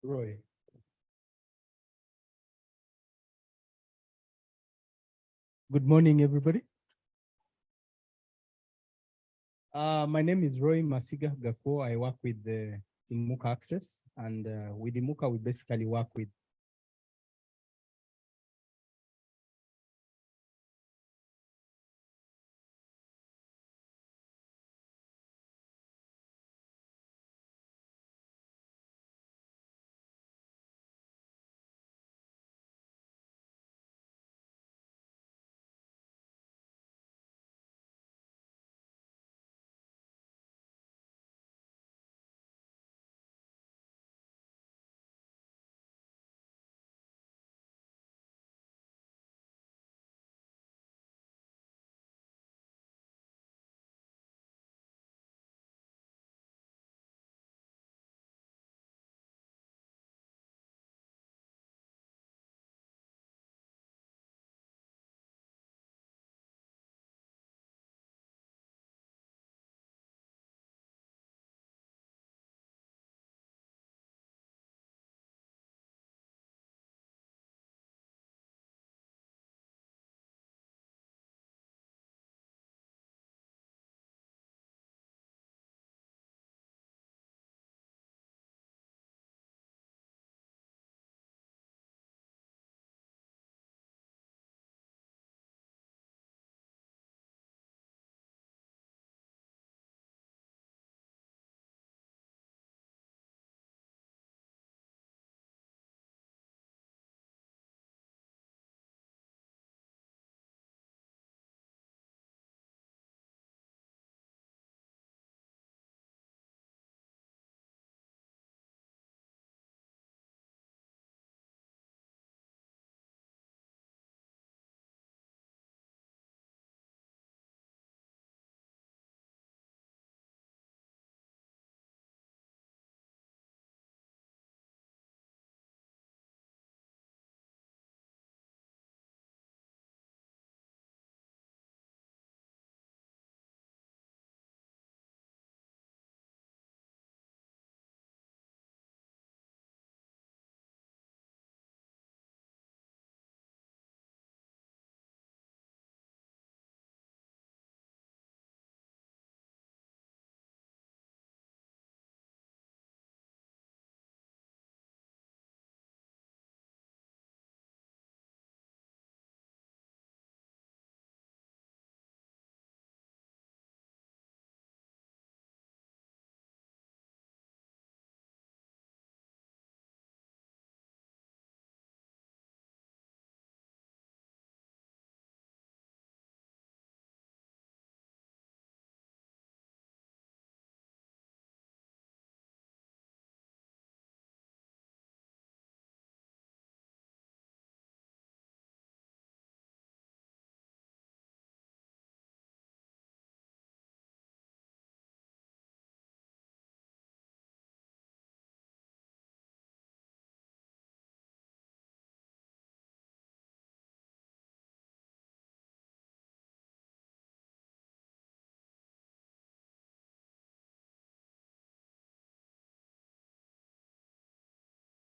Roy. Good morning, everybody. My name is Roy Masiga Gafo. I work with the Imuka Access, and with Imuka, we basically work with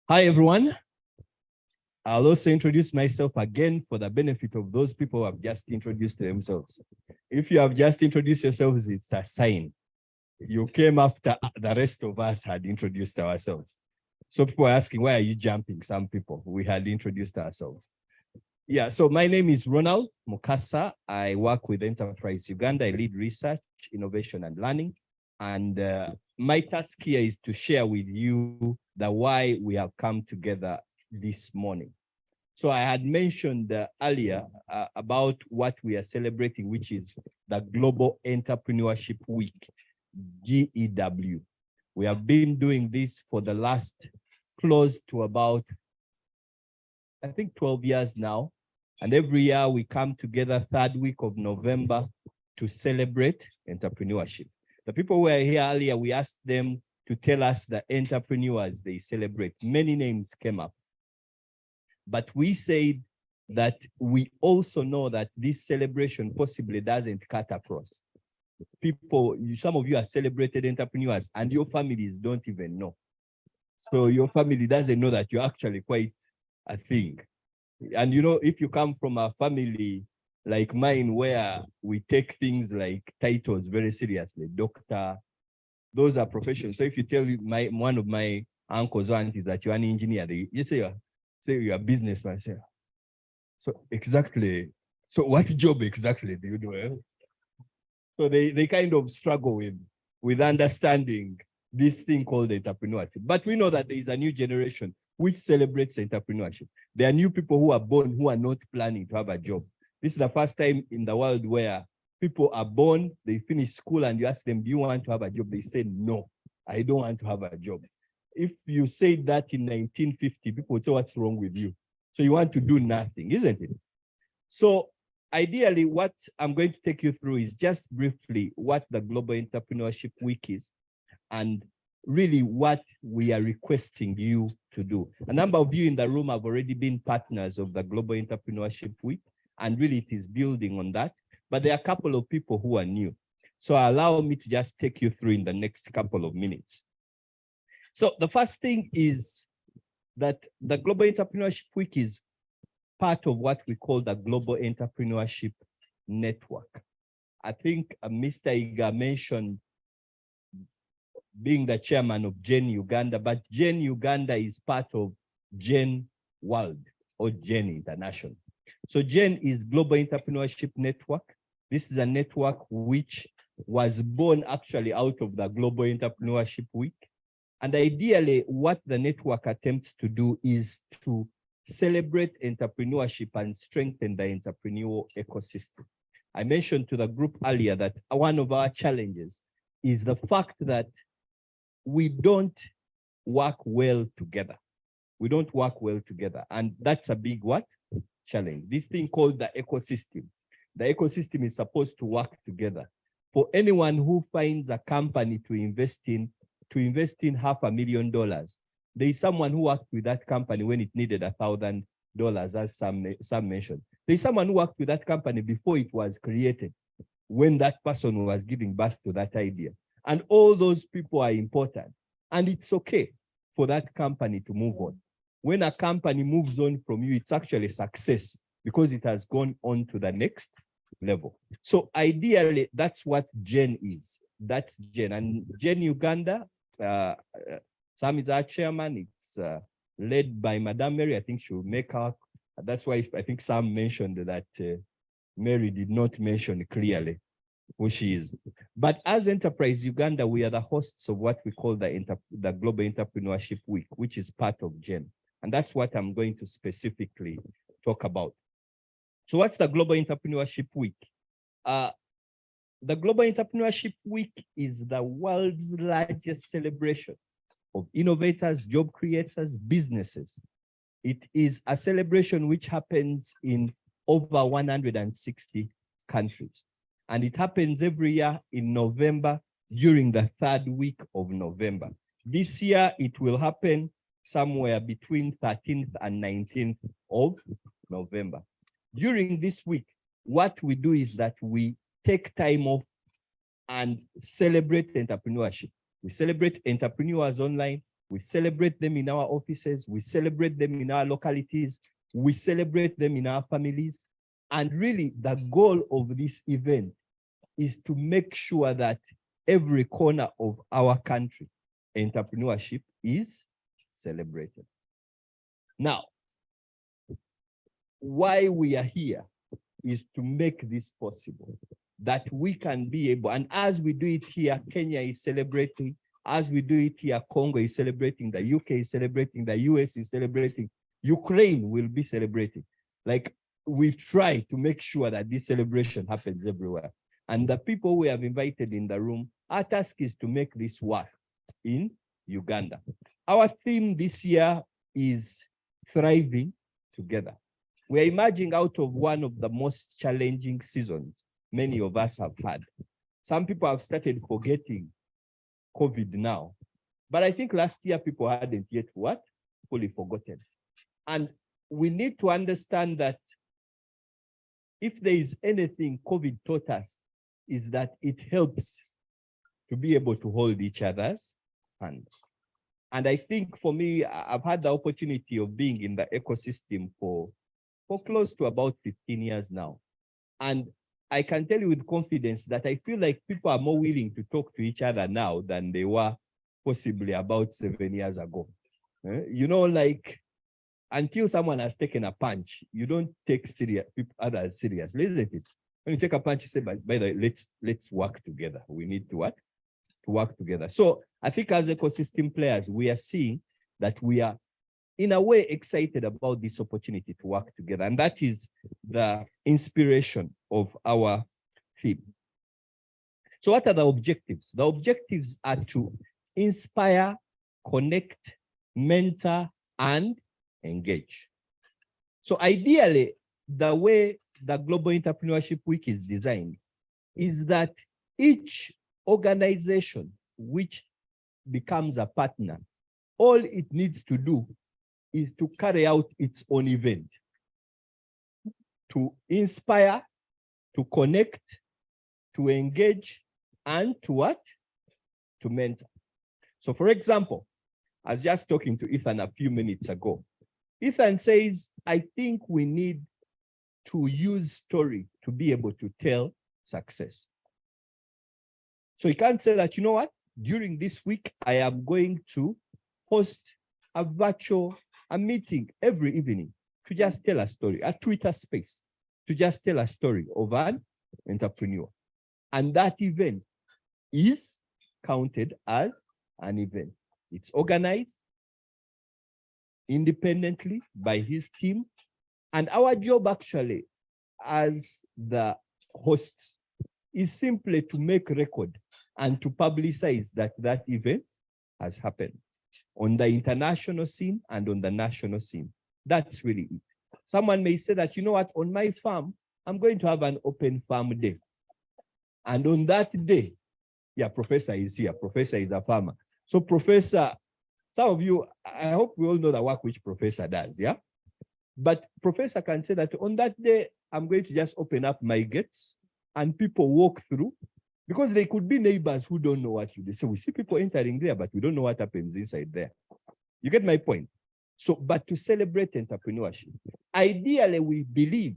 Hi, everyone. I'll also introduce myself again for the benefit of those people who have just introduced themselves. If you have just introduced yourselves, it's a sign. You came after the rest of us had introduced ourselves. So people are asking, why are you jumping? Some people, we had introduced ourselves. Yeah, so my name is Ronald Mukasa. I work with Enterprise Uganda. I lead research, innovation, and learning. And my task here is to share with you the why we have come together this morning. So I had mentioned earlier about what we are celebrating, which is the Global Entrepreneurship Week, GEW. We have been doing this for the last close to about, I think, 12 years now. And every year we come together third week of November to celebrate entrepreneurship. The people who were here earlier, we asked them to tell us the entrepreneurs they celebrate. Many names came up. But we said that we also know that this celebration possibly doesn't cut across. People, some of you are celebrated entrepreneurs and your families don't even know. So your family doesn't know that you're actually quite a thing. And you know, if you come from a family like mine, where we take things like titles very seriously, doctor, those are professions. So if you tell one of my uncles or aunties that you're an engineer, you say you're a businessman. Say, so exactly. So what job exactly do you do? Eh? So they kind of struggle with understanding this thing called entrepreneurship. But we know that there is a new generation which celebrates entrepreneurship. There are new people who are born who are not planning to have a job. This is the first time in the world where people are born, they finish school, and you ask them, do you want to have a job? They say, no, I don't want to have a job. If you say that in 1950, people would say, what's wrong with you? So you want to do nothing, isn't it? So ideally, what I'm going to take you through is just briefly what the Global Entrepreneurship Week is, and really what we are requesting you to do. A number of you in the room have already been partners of the Global Entrepreneurship Week, and really it is building on that. But there are a couple of people who are new. So allow me to just take you through in the next couple of minutes. So the first thing is that the Global Entrepreneurship Week is part of what we call the Global Entrepreneurship Network. I think Mr. Iga mentioned being the chairman of GEN Uganda, but GEN Uganda is part of GEN World or GEN International. So GEN is Global Entrepreneurship Network. This is a network which was born actually out of the Global Entrepreneurship Week. And ideally, what the network attempts to do is to celebrate entrepreneurship and strengthen the entrepreneurial ecosystem. I mentioned to the group earlier that one of our challenges is the fact that we don't work well together. We don't work well together. And that's a big what? Challenge. This thing called the ecosystem. The ecosystem is supposed to work together. For anyone who finds a company to invest in $500,000, there is someone who worked with that company when it needed $1,000, as some mentioned. There is someone who worked with that company before it was created, when that person was giving birth to that idea. And all those people are important. And it's okay for that company to move on. When a company moves on from you, it's actually success because it has gone on to the next level. So ideally, that's what GEN is. That's GEN. And GEN Uganda, Sam is our chairman. It's led by Madame Mary. I think she will make her. That's why I think Sam mentioned that Mary did not mention clearly who she is. But as Enterprise Uganda, we are the hosts of what we call the Global Entrepreneurship Week, which is part of GEN. And that's what I'm going to specifically talk about. So what's the Global Entrepreneurship Week? The Global Entrepreneurship Week is the world's largest celebration of innovators, job creators, businesses. It is a celebration which happens in over 160 countries. And it happens every year in November during the third week of November. This year, it will happen somewhere between 13th and 19th of November. During this week, what we do is that we take time off and celebrate entrepreneurship. We celebrate entrepreneurs online. We celebrate them in our offices. We celebrate them in our localities. We celebrate them in our families. And really, the goal of this event is to make sure that every corner of our country, entrepreneurship is celebrated. Now, why we are here is to make this possible, that we can be able, and as we do it here, Kenya is celebrating. As we do it here, Congo is celebrating, the UK is celebrating, the US is celebrating, Ukraine will be celebrating. Like, we try to make sure that this celebration happens everywhere. And the people we have invited in the room, our task is to make this work in Uganda. Our theme this year is thriving together. We're emerging out of one of the most challenging seasons many of us have had. Some people have started forgetting COVID now, but I think last year people hadn't yet what? Fully forgotten. And we need to understand that if there is anything COVID taught us, is that it helps to be able to hold each other's hands. And I think for me, I've had the opportunity of being in the ecosystem for close to about 15 years now. And I can tell you with confidence that I feel like people are more willing to talk to each other now than they were possibly about 7 years ago. You know, like until someone has taken a punch, you don't take others seriously, isn't it? When you take a punch, you say, by the way, let's work together. We need to what? To work together. So I think as ecosystem players, we are seeing that we are in a way excited about this opportunity to work together. And that is the inspiration of our theme. So what are the objectives? The objectives are to inspire, connect, mentor, and engage. So ideally, the way the Global Entrepreneurship Week is designed is that each organization which becomes a partner, all it needs to do is to carry out its own event, to inspire, to connect, to engage, and to what? To mentor. So for example, I was just talking to Ethan a few minutes ago. Ethan says, I think we need to use story to be able to tell success. So you can't say that, you know what, during this week, I am going to host a meeting every evening to just tell a story, a Twitter space, to just tell a story of an entrepreneur. And that event is counted as an event. It's organized independently by his team. And our job actually as the hosts is simply to make record and to publicize that that event has happened on the international scene and on the national scene. That's really it. Someone may say that, you know what, on my farm, I'm going to have an open farm day. And on that day, yeah, Professor is here. Professor is a farmer. So Professor, some of you, I hope we all know the work which Professor does, yeah? But Professor can say that on that day, I'm going to just open up my gates and people walk through, because they could be neighbors who don't know what you do. So we see people entering there, but we don't know what happens inside there. You get my point? So, but to celebrate entrepreneurship, ideally, we believe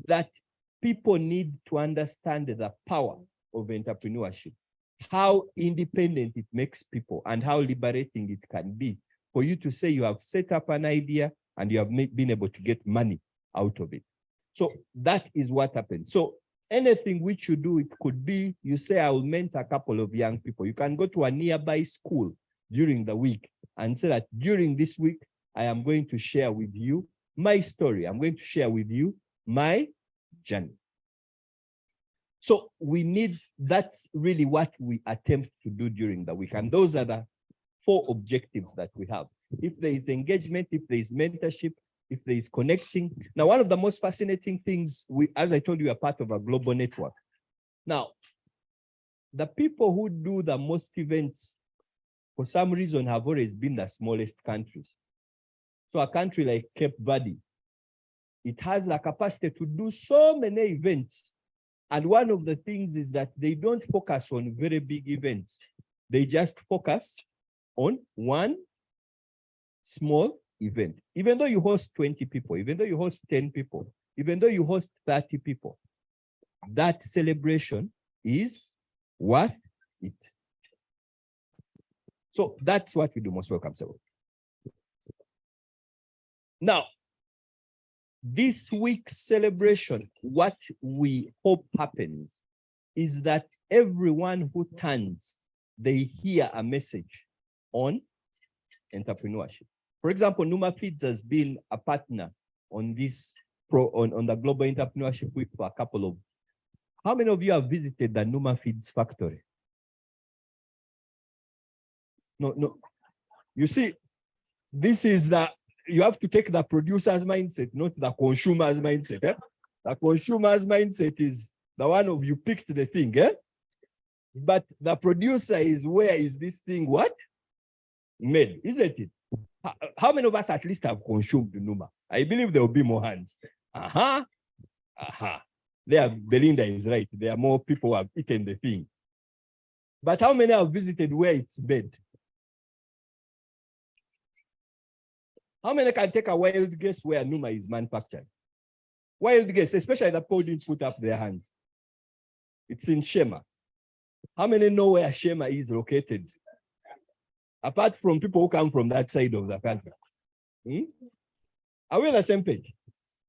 that people need to understand the power of entrepreneurship, how independent it makes people, and how liberating it can be for you to say you have set up an idea and you have been able to get money out of it. So that is what happens. So anything which you do, it could be, you say, I will mentor a couple of young people. You can go to a nearby school during the week and say that during this week, I am going to share with you my story. I'm going to share with you my journey. So we need, that's really what we attempt to do during the week. And those are the 4 objectives that we have. If there is engagement, if there is mentorship, if there is connecting. Now, one of the most fascinating things, as I told you, are part of a global network. Now, the people who do the most events, for some reason, have always been the smallest countries. So a country like Cape Verde, it has the capacity to do so many events. And one of the things is that they don't focus on very big events. They just focus on one small event. Even though you host 20 people, even though you host 10 people, even though you host 30 people, that celebration is worth it. So that's what we do. Most welcome, sir. Now, this week's celebration, what we hope happens is that everyone who turns, they hear a message on entrepreneurship. For example, Numa Feeds has been a partner on this on the Global Entrepreneurship Week for a couple of. How many of you have visited the Numa Feeds factory? No. You see, this is you have to take the producer's mindset, not the consumer's mindset. Eh? The consumer's mindset is the one of you picked the thing, eh? But the producer is, where is this thing what? Made, isn't it? How many of us at least have consumed Numa? I believe there will be more hands. There, Belinda is right. There are more people who have eaten the thing. But how many have visited where it's made? How many can take a wild guess where Numa is manufactured? Wild guess, especially the people didn't put up their hands. It's in Shema. How many know where Shema is located? Apart from people who come from that side of the country. Are we on the same page?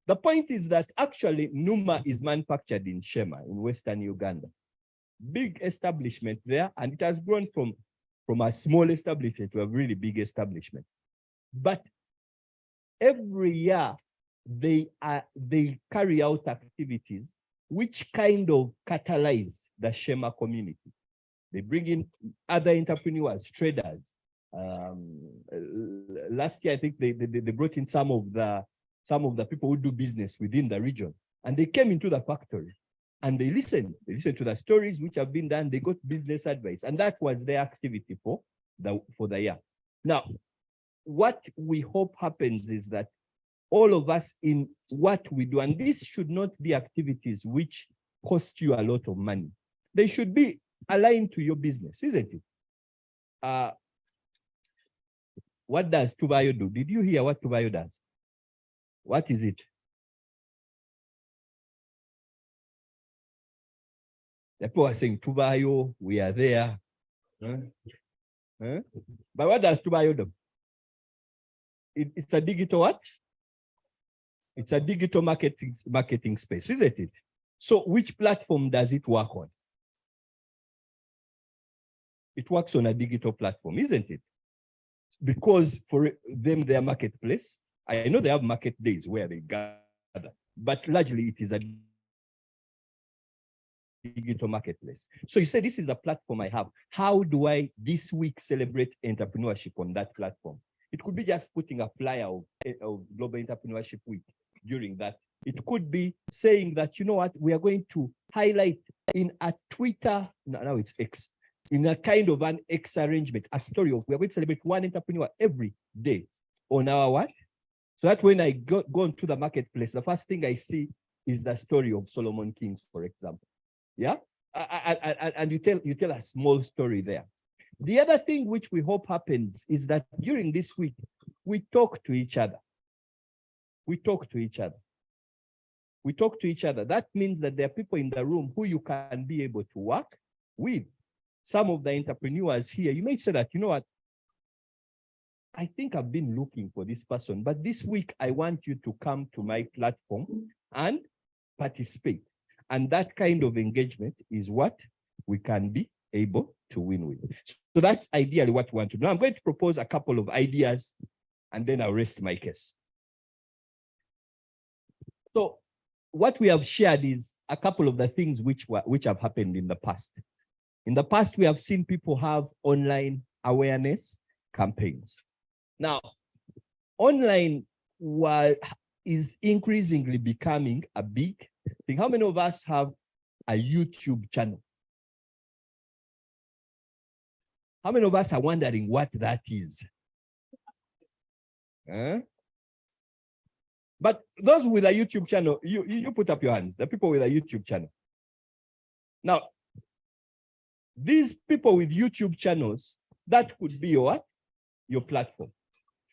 The point is that actually Numa is manufactured in Shema in Western Uganda. Big establishment there, and it has grown from a small establishment to a really big establishment. But every year they carry out activities which kind of catalyze the Shema community. They bring in other entrepreneurs, traders. Last year, I think they brought in some of the people who do business within the region, and they came into the factory and they listened to the stories which have been done. They got business advice, and that was their activity for the year. Now, what we hope happens is that all of us in what we do, and this should not be activities which cost you a lot of money. They should be aligned to your business, isn't it? What does Tubayo do? Did you hear what Tubayo does? What is it? The people are saying, Tubayo, we are there. But what does Tubayo do? It's a digital what? It's a digital marketing space, isn't it? So which platform does it work on? It works on a digital platform, isn't it? Because for them, their marketplace, I know they have market days where they gather, but largely it is a digital marketplace. So you say, this is the platform I have. How do I this week celebrate entrepreneurship on that platform? It could be just putting a flyer of Global Entrepreneurship Week during that. It could be saying that, you know what, we are going to highlight in a Twitter, now it's X, in a kind of an X arrangement, a story of, we are going to celebrate one entrepreneur every day on our what? So that when I go into the marketplace, the first thing I see is the story of Solomon King, for example. Yeah? And you tell a small story there. The other thing which we hope happens is that during this week, we talk to each other. We talk to each other. We talk to each other. That means that there are people in the room who you can be able to work with. Some of the entrepreneurs here, you may say that, you know what, I think I've been looking for this person, but this week I want you to come to my platform and participate. And that kind of engagement is what we can be able to win with. So that's ideally what we want to do. Now I'm going to propose a couple of ideas and then I'll rest my case. So what we have shared is a couple of the things which have happened in the past. In the past, we have seen people have online awareness campaigns. Now, online is increasingly becoming a big thing. How many of us have a YouTube channel? How many of us are wondering what that is? But those with a YouTube channel, you put up your hands, the people with a YouTube channel. Now, these people with YouTube channels, that could be your platform.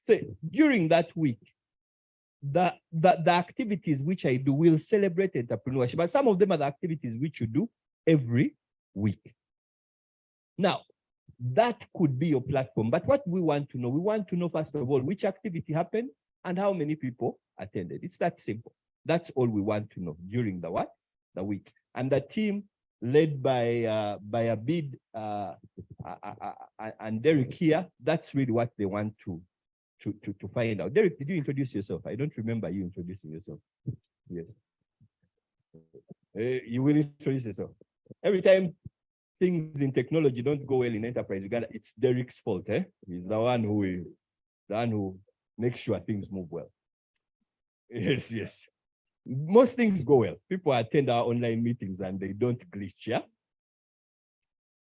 So during that week, the activities which I do will celebrate entrepreneurship, but some of them are the activities which you do every week. Now, that could be your platform, but what we want to know first of all, which activity happened and how many people attended. It's that simple. That's all we want to know during the week. And the team led by Abid and Derek here, that's really what they want to find out. Derek, did you introduce yourself? I don't remember you introducing yourself. Yes. You will introduce yourself. Every time things in technology don't go well in enterprise, it's Derek's fault. He's the one who makes sure things move well. Yes, yes. Most things go well. People attend our online meetings and they don't glitch, yeah?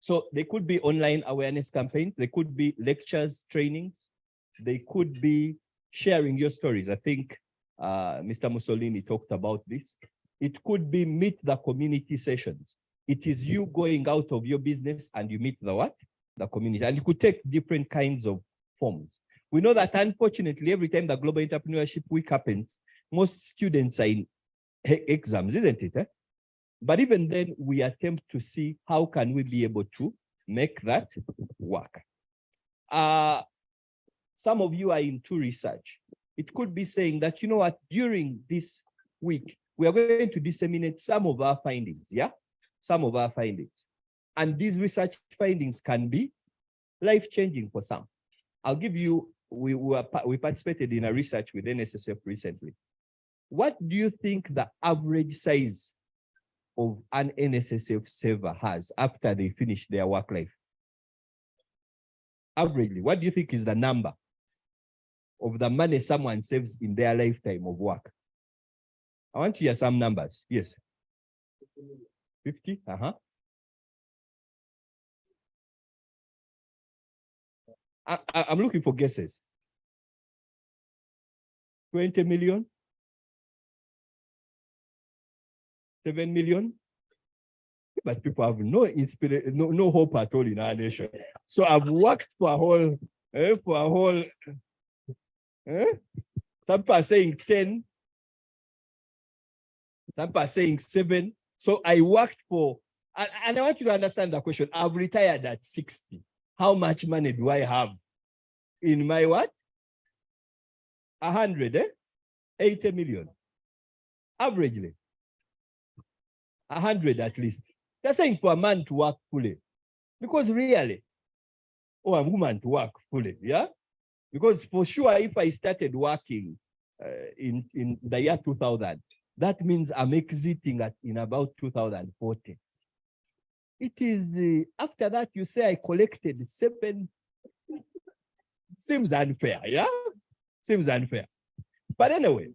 So they could be online awareness campaigns. They could be lectures, trainings. They could be sharing your stories. I think Mr. Mussolini talked about this. It could be meet the community sessions. It is you going out of your business and you meet the community. And it could take different kinds of forms. We know that unfortunately, every time the Global Entrepreneurship Week happens, most students are in exams, isn't it? But even then, we attempt to see how can we be able to make that work. Some of you are into research. It could be saying that, you know what, during this week, we are going to disseminate some of our findings, yeah? Some of our findings. And these research findings can be life-changing for some. I'll give you, we participated in a research with NSSF recently. What do you think the average size of an NSSF saver has after they finish their work life? Averagely, what do you think is the number of the money someone saves in their lifetime of work? I want to hear some numbers. Yes. 50? I'm looking for guesses. 20 million? 7 million? But people have no inspiration, no hope at all in our nation. So I've worked for a whole, some people are saying 10, some people are saying 7. So I worked for, and I want you to understand the question. I've retired at 60. How much money do I have in my what? 100, 80 million. Averagely. 100 at least. They're saying for a man to work fully. Because really, or a woman to work fully, yeah? Because for sure, if I started working in the year 2000, that means I'm exiting in about 2040. It is, after that, you say I collected 7. Seems unfair, yeah? Seems unfair. But anyway,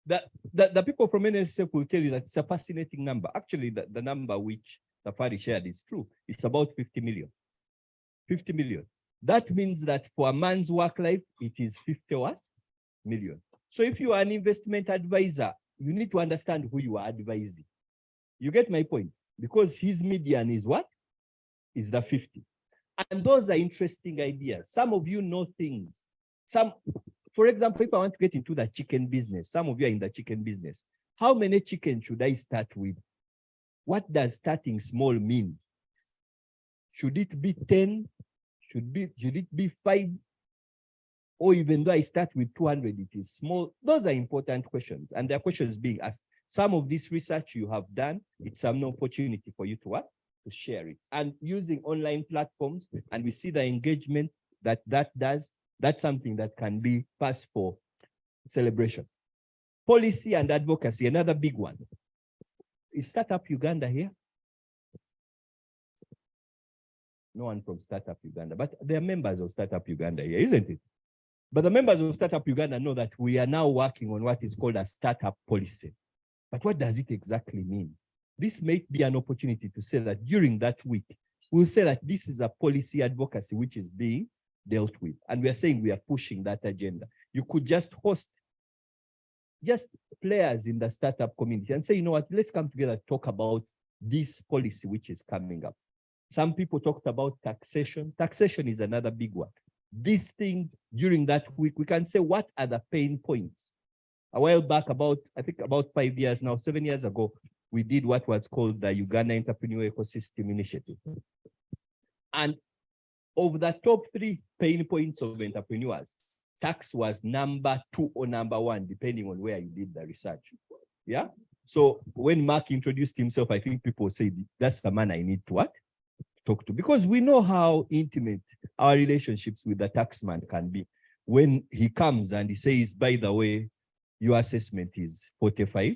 the people from NSF will tell you that it's a fascinating number. Actually, the number which Safari shared is true. It's about 50 million. 50 million. That means that for a man's work life, it is 50 what? Million. So if you are an investment advisor, you need to understand who you are advising. You get my point? Because his median is what? Is the 50. And those are interesting ideas. Some of you know things. For example, if I want to get into the chicken business, some of you are in the chicken business. How many chickens should I start with? What does starting small mean? Should it be 10? Should it be 5? Or even though I start with 200, it is small? Those are important questions. And there are questions being asked. Some of this research you have done, it's an opportunity for you to what? To share it. And using online platforms, and we see the engagement that does, that's something that can be passed for celebration. Policy and advocacy, another big one. Is Startup Uganda here? No one from Startup Uganda, but they are members of Startup Uganda here, isn't it? But the members of Startup Uganda know that we are now working on what is called a startup policy. But what does it exactly mean? This may be an opportunity to say that during that week, we'll say that this is a policy advocacy which is being dealt with. And we are saying we are pushing that agenda. You could just host just players in the startup community and say, you know what, let's come together, talk about this policy which is coming up. Some people talked about taxation. Taxation is another big one. This thing during that week, we can say, what are the pain points? A while back, I think about 5 years now, 7 years ago, we did what was called the Uganda Entrepreneur Ecosystem Initiative. And of the top 3 pain points of entrepreneurs, tax was number 2 or number 1, depending on where you did the research. Yeah. So when Mark introduced himself, I think people said, that's the man I need to what? Talk to, because we know how intimate our relationships with the taxman can be. When he comes and he says, by the way, your assessment is 45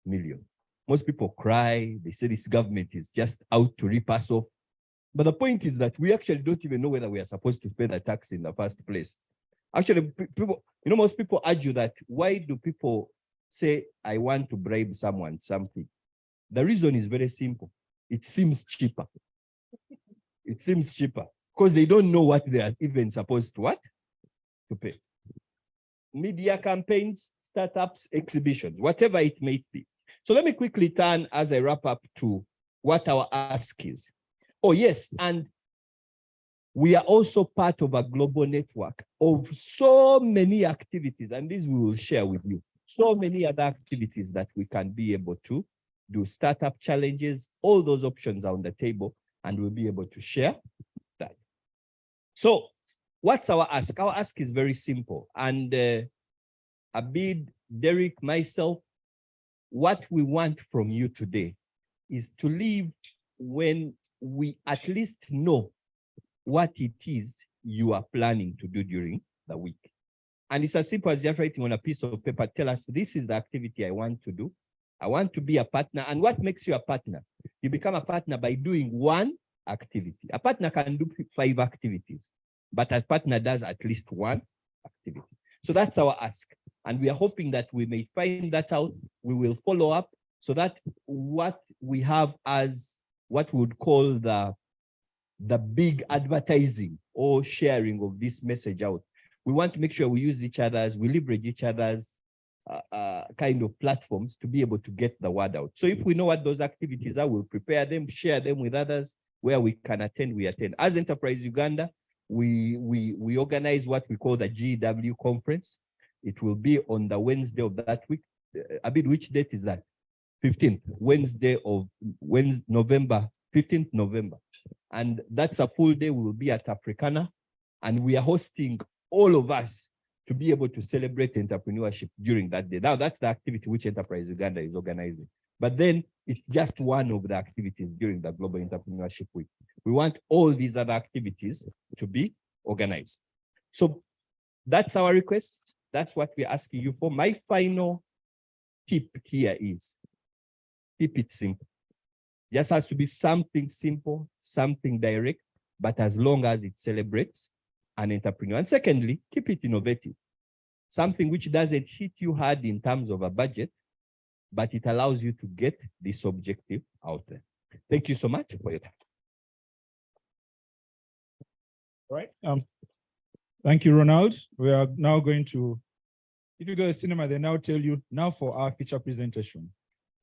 million. Most people cry. They say this government is just out to rip us off. But the point is that we actually don't even know whether we are supposed to pay the tax in the first place. Actually, people, most people argue that why do people say, I want to bribe someone something? The reason is very simple. It seems cheaper. It seems cheaper because they don't know what they are even supposed to pay. Media campaigns, startups, exhibitions, whatever it may be. So let me quickly turn as I wrap up to what our ask is. Oh, yes. And We are also part of a global network of so many activities, and this we will share with you. So many other activities that we can be able to do, startup challenges, all those options are on the table, and we'll be able to share that. So what's our ask? Our ask is very simple. And Abid, Derek, myself, what we want from you today is to leave when we at least know what it is you are planning to do during the week. And it's as simple as just writing on a piece of paper, tell us, this is the activity I want to do. I want to be a partner. And what makes you a partner? You become a partner by doing one activity. A partner can do 5 activities, but a partner does at least one activity. So that's our ask. And we are hoping that we may find that out. We will follow up so that what we have as what we would call the big advertising or sharing of this message out. We want to make sure we use each other's, we leverage each other's kind of platforms to be able to get the word out. So if we know what those activities are, we'll prepare them, share them with others. Where we can attend, we attend. As Enterprise Uganda, we organize what we call the GW conference. It will be on the Wednesday of that week. Abid, which date is that? 15th, Wednesday of November, 15th November. And that's a full day. We will be at Africana, and we are hosting all of us to be able to celebrate entrepreneurship during that day. Now, that's the activity which Enterprise Uganda is organizing. But then it's just one of the activities during the Global Entrepreneurship Week. We want all these other activities to be organized. So that's our request. That's what we're asking you for. My final tip here is keep it simple. Just has to be something simple, something direct, but as long as it celebrates an entrepreneur. And secondly, keep it innovative. Something which doesn't hit you hard in terms of a budget, but it allows you to get this objective out there. Thank you so much for your time. All right. Thank you, Ronald. We are now going to, if you go to the cinema, they now tell you now for our feature presentation.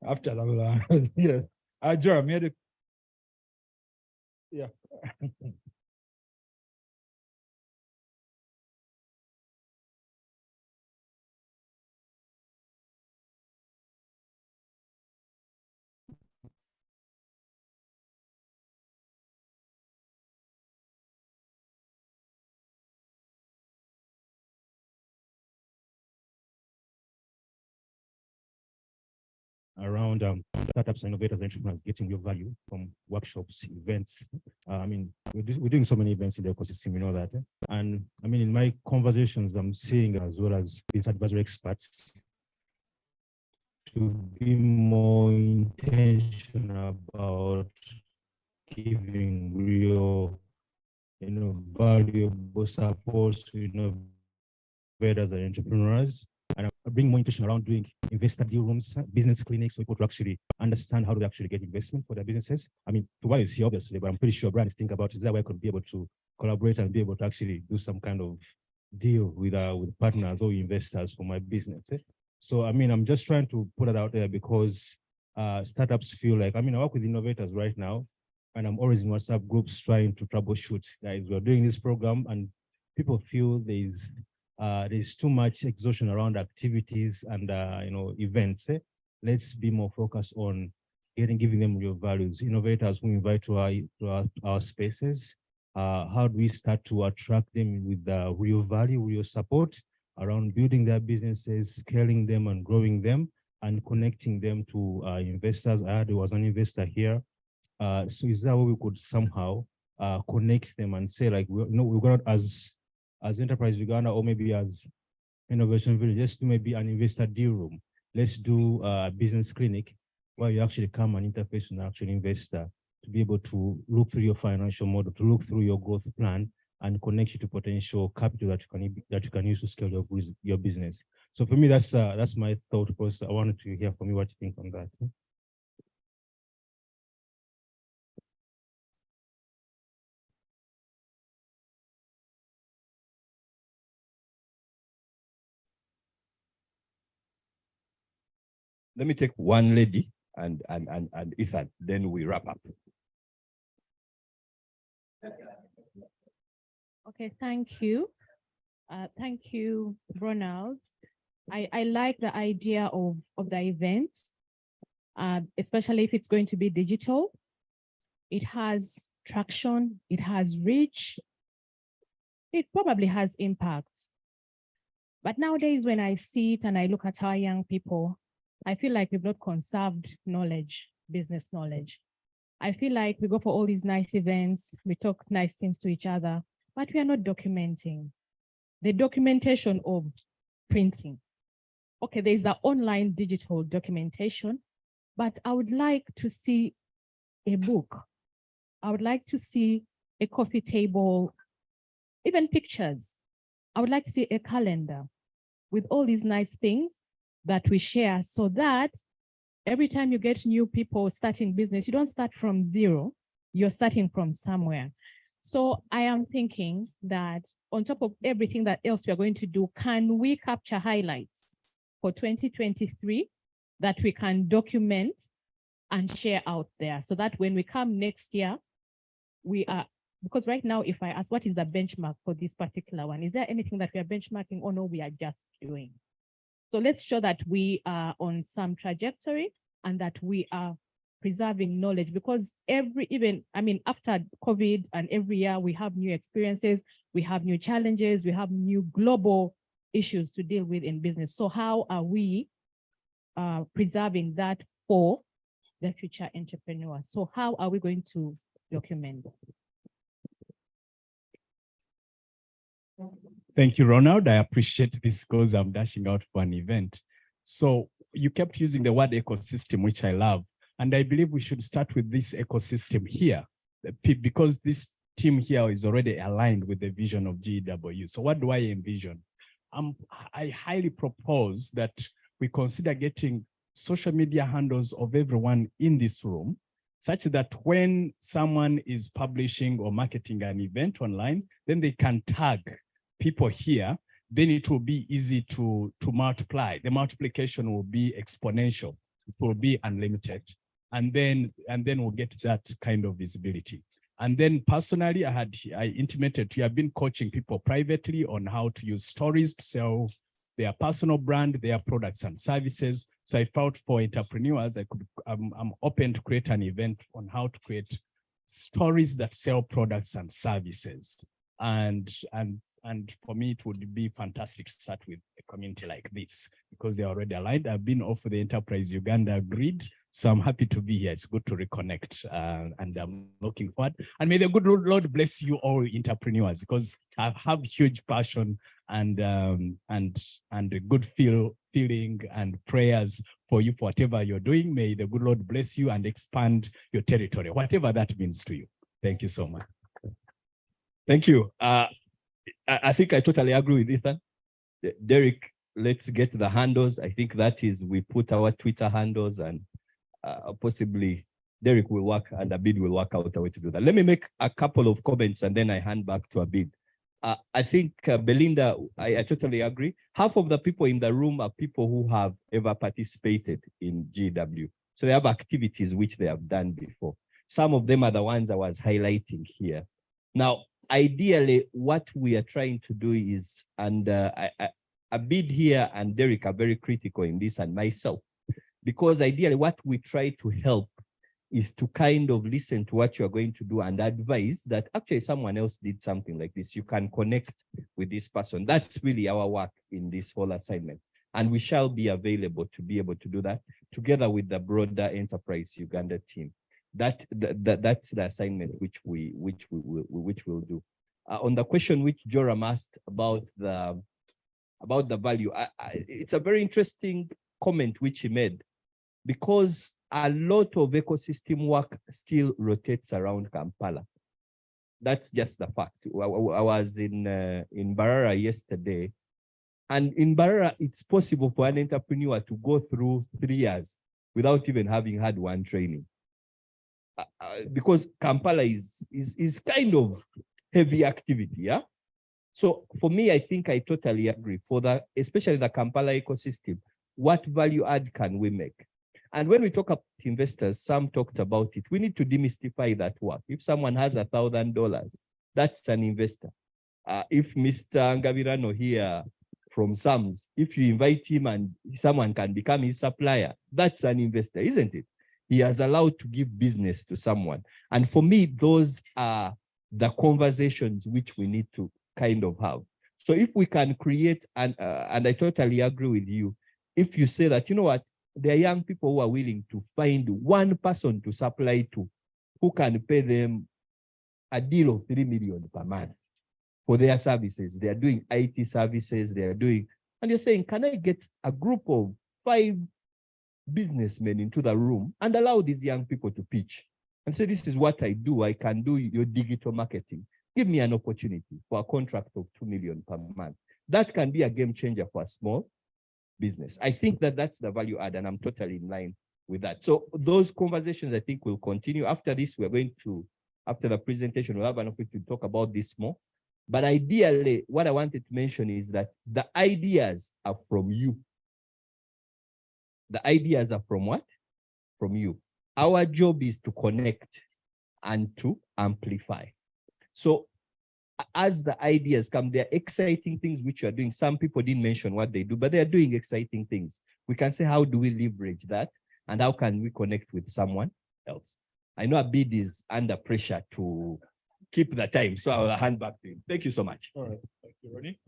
After that, yes. Jerome, yeah. Around startups, innovators, entrepreneurs getting your value from workshops, events. I mean, we're doing so many events in the ecosystem, you know that. And I mean, in my conversations, I'm seeing as well as these advisory experts to be more intentional about giving real, valuable support to innovators and entrepreneurs. And being more intentional around doing investor deal rooms, business clinics, so people to actually understand how to actually get investment for their businesses. I mean, to what you see, obviously, but I'm pretty sure brands think about is that way I could be able to collaborate and be able to actually do some kind of deal with partners or investors for my business. So, I mean, I'm just trying to put it out there because startups feel like, I mean, I work with innovators right now, and I'm always in WhatsApp groups trying to troubleshoot. Guys, we're doing this program, and people feel there's too much exhaustion around activities and events. Let's be more focused on giving them real values. Innovators who invite to our spaces. How do we start to attract them with real value, real support around building their businesses, scaling them and growing them, and connecting them to investors? There was an investor here. So is that way we could somehow connect them and say, like, we're going to, as Enterprise Uganda, or maybe as Innovation Village, let's do maybe an investor deal room. Let's do a business clinic where you actually come and interface with an actual investor to be able to look through your financial model, to look through your growth plan, and connect you to potential capital that you can use to scale your business. So for me, that's my thought process. I wanted to hear from you what you think on that. Let me take one lady and Ethan, then we wrap up. Okay, thank you. Thank you, Ronald. I like the idea of the event, especially if it's going to be digital. It has traction, it has reach, it probably has impact. But nowadays, when I see it and I look at our young people, I feel like we've not conserved knowledge, business knowledge. I feel like we go for all these nice events, we talk nice things to each other, but we are not documenting. The documentation of printing. Okay, there's the online digital documentation, but I would like to see a book. I would like to see a coffee table, even pictures. I would like to see a calendar with all these nice things that we share, so that every time you get new people starting business, you don't start from zero, you're starting from somewhere. So I am thinking that on top of everything that else we're going to do, can we capture highlights for 2023 that we can document and share out there, so that when we come next year, we are, because right now, if I ask what is the benchmark for this particular one, is there anything that we are benchmarking, or no, we are just doing? So let's show that we are on some trajectory and that we are preserving knowledge, because after COVID and every year we have new experiences, we have new challenges, we have new global issues to deal with in business. So how are we preserving that for the future entrepreneurs? So how are we going to document? Thank you, Ronald. I appreciate this because I'm dashing out for an event. So you kept using the word ecosystem, which I love. And I believe we should start with this ecosystem here, because this team here is already aligned with the vision of GW. So what do I envision? I highly propose that we consider getting social media handles of everyone in this room, such that when someone is publishing or marketing an event online, then they can tag people here, then it will be easy to multiply. The multiplication will be exponential. It will be unlimited. And then we'll get that kind of visibility. And then personally, I intimated, we have been coaching people privately on how to use stories to sell their personal brand, their products and services. So I felt for entrepreneurs, I'm open to create an event on how to create stories that sell products and services. And for me, it would be fantastic to start with a community like this, because they're already aligned. I've been off the Enterprise Uganda grid, so I'm happy to be here. It's good to reconnect, and I'm looking forward. And may the good Lord bless you all entrepreneurs, because I have huge passion and a good feeling and prayers for you for whatever you're doing. May the good Lord bless you and expand your territory, whatever that means to you. Thank you so much. Thank you. I think I totally agree with Ethan. Derek, let's get the handles. I think that is, we put our Twitter handles, and possibly Derek will work and Abid will work out a way to do that. Let me make a couple of comments and then I hand back to Abid. I think, Belinda, I totally agree. Half of the people in the room are people who have ever participated in GW. So they have activities which they have done before. Some of them are the ones I was highlighting here. Now, ideally, what we are trying to do is, and Abid here and Derek are very critical in this, and myself, because ideally what we try to help is to kind of listen to what you're going to do and advise that actually someone else did something like this. You can connect with this person. That's really our work in this whole assignment. And we shall be available to be able to do that together with the broader Enterprise Uganda team. That's the assignment which we'll do. On the question which Joram asked about the value, it's a very interesting comment which he made, because a lot of ecosystem work still rotates around Kampala. That's just the fact. I was in Barara yesterday, and in Barara, it's possible for an entrepreneur to go through 3 years without even having had one training. Because Kampala is kind of heavy activity, yeah? So for me, I think I totally agree. For especially the Kampala ecosystem, what value add can we make? And when we talk about investors, some talked about it. We need to demystify that work. If someone has $1,000, that's an investor. If Mr. Ngabirano here from SAMS, if you invite him and someone can become his supplier, that's an investor, isn't it? He has allowed to give business to someone. And for me, those are the conversations which we need to kind of have. So if we can create, and I totally agree with you, if you say that, you know what, there are young people who are willing to find one person to supply to who can pay them a deal of 3 million per month for their services. They are doing IT services, they are doing, and you're saying, can I get a group of 5 businessmen into the room and allow these young people to pitch and say, this is what I do. I can do your digital marketing. Give me an opportunity for a contract of 2 million per month. That can be a game changer for a small business. I think that that's the value add, and I'm totally in line with that. So those conversations, I think, will continue. After this, we're going to, after the presentation, we'll have an opportunity to talk about this more. But ideally, what I wanted to mention is that the ideas are from you. The ideas are from what? From you. Our job is to connect and to amplify. So as the ideas come, they're exciting things which you're doing. Some people didn't mention what they do, but they're doing exciting things. We can say, how do we leverage that? And how can we connect with someone else? I know Abid is under pressure to keep the time, so I'll hand back to him. Thank you so much. All right, thank you, Ronnie.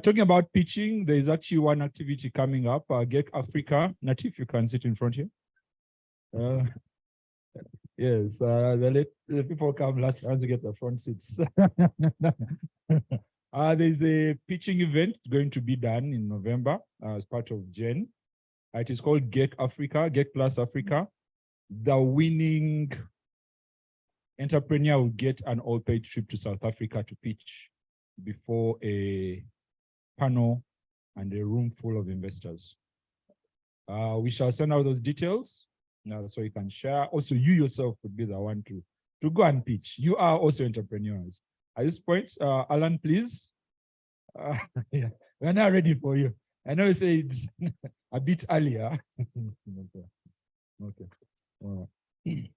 Talking about pitching, there is actually one activity coming up, GEC Africa. Natif, you can sit in front here. Yes, the people come last round to get the front seats. There's a pitching event going to be done in November as part of GEN. It is called GEC Africa, GEC Plus Africa. The winning entrepreneur will get an all-paid trip to South Africa to pitch before a panel and a room full of investors. We shall send out those details now so you can share. Also, you yourself would be the one to go and pitch. You are also entrepreneurs. At this point, Alan, please. Yeah, we're not ready for you. I know you said a bit earlier. Okay. Okay. All right.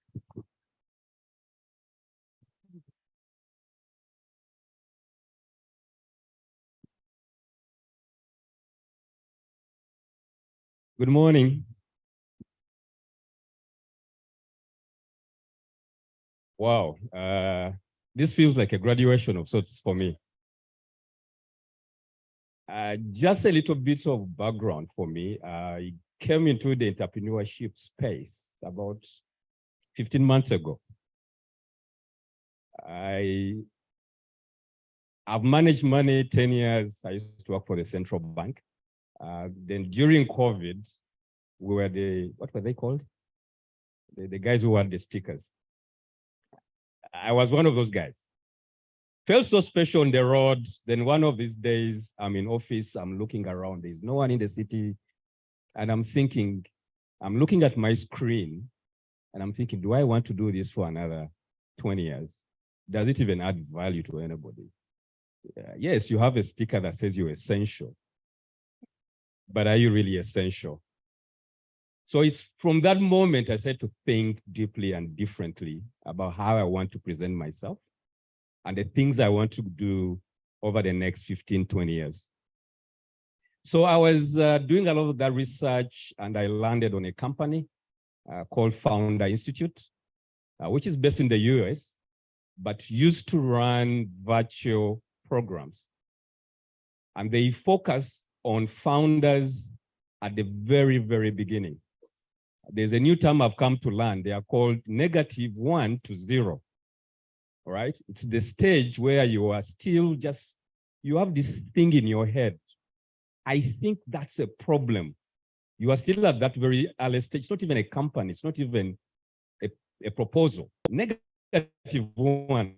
Good morning. Wow, this feels like a graduation of sorts for me. Just a little bit of background for me. I came into the entrepreneurship space about 15 months ago. I've managed money 10 years. I used to work for the central bank. Then during COVID, we were what were they called? The guys who had the stickers. I was one of those guys. Felt so special on the road. Then one of these days, I'm in office, I'm looking around, there's no one in the city. And I'm thinking, I'm looking at my screen and I'm thinking, do I want to do this for another 20 years? Does it even add value to anybody? Yes, you have a sticker that says you're essential. But are you really essential? So it's from that moment I started to think deeply and differently about how I want to present myself and the things I want to do over the next 15, 20 years. So I was doing a lot of that research and I landed on a company called Founder Institute, which is based in the US, but used to run virtual programs. And they focus on founders at the very, very beginning. There's a new term I've come to learn. They are called -1 to 0. All right? It's the stage where you are still just, you have this thing in your head. I think that's a problem. You are still at that very early stage. It's not even a company. It's not even a proposal. -1.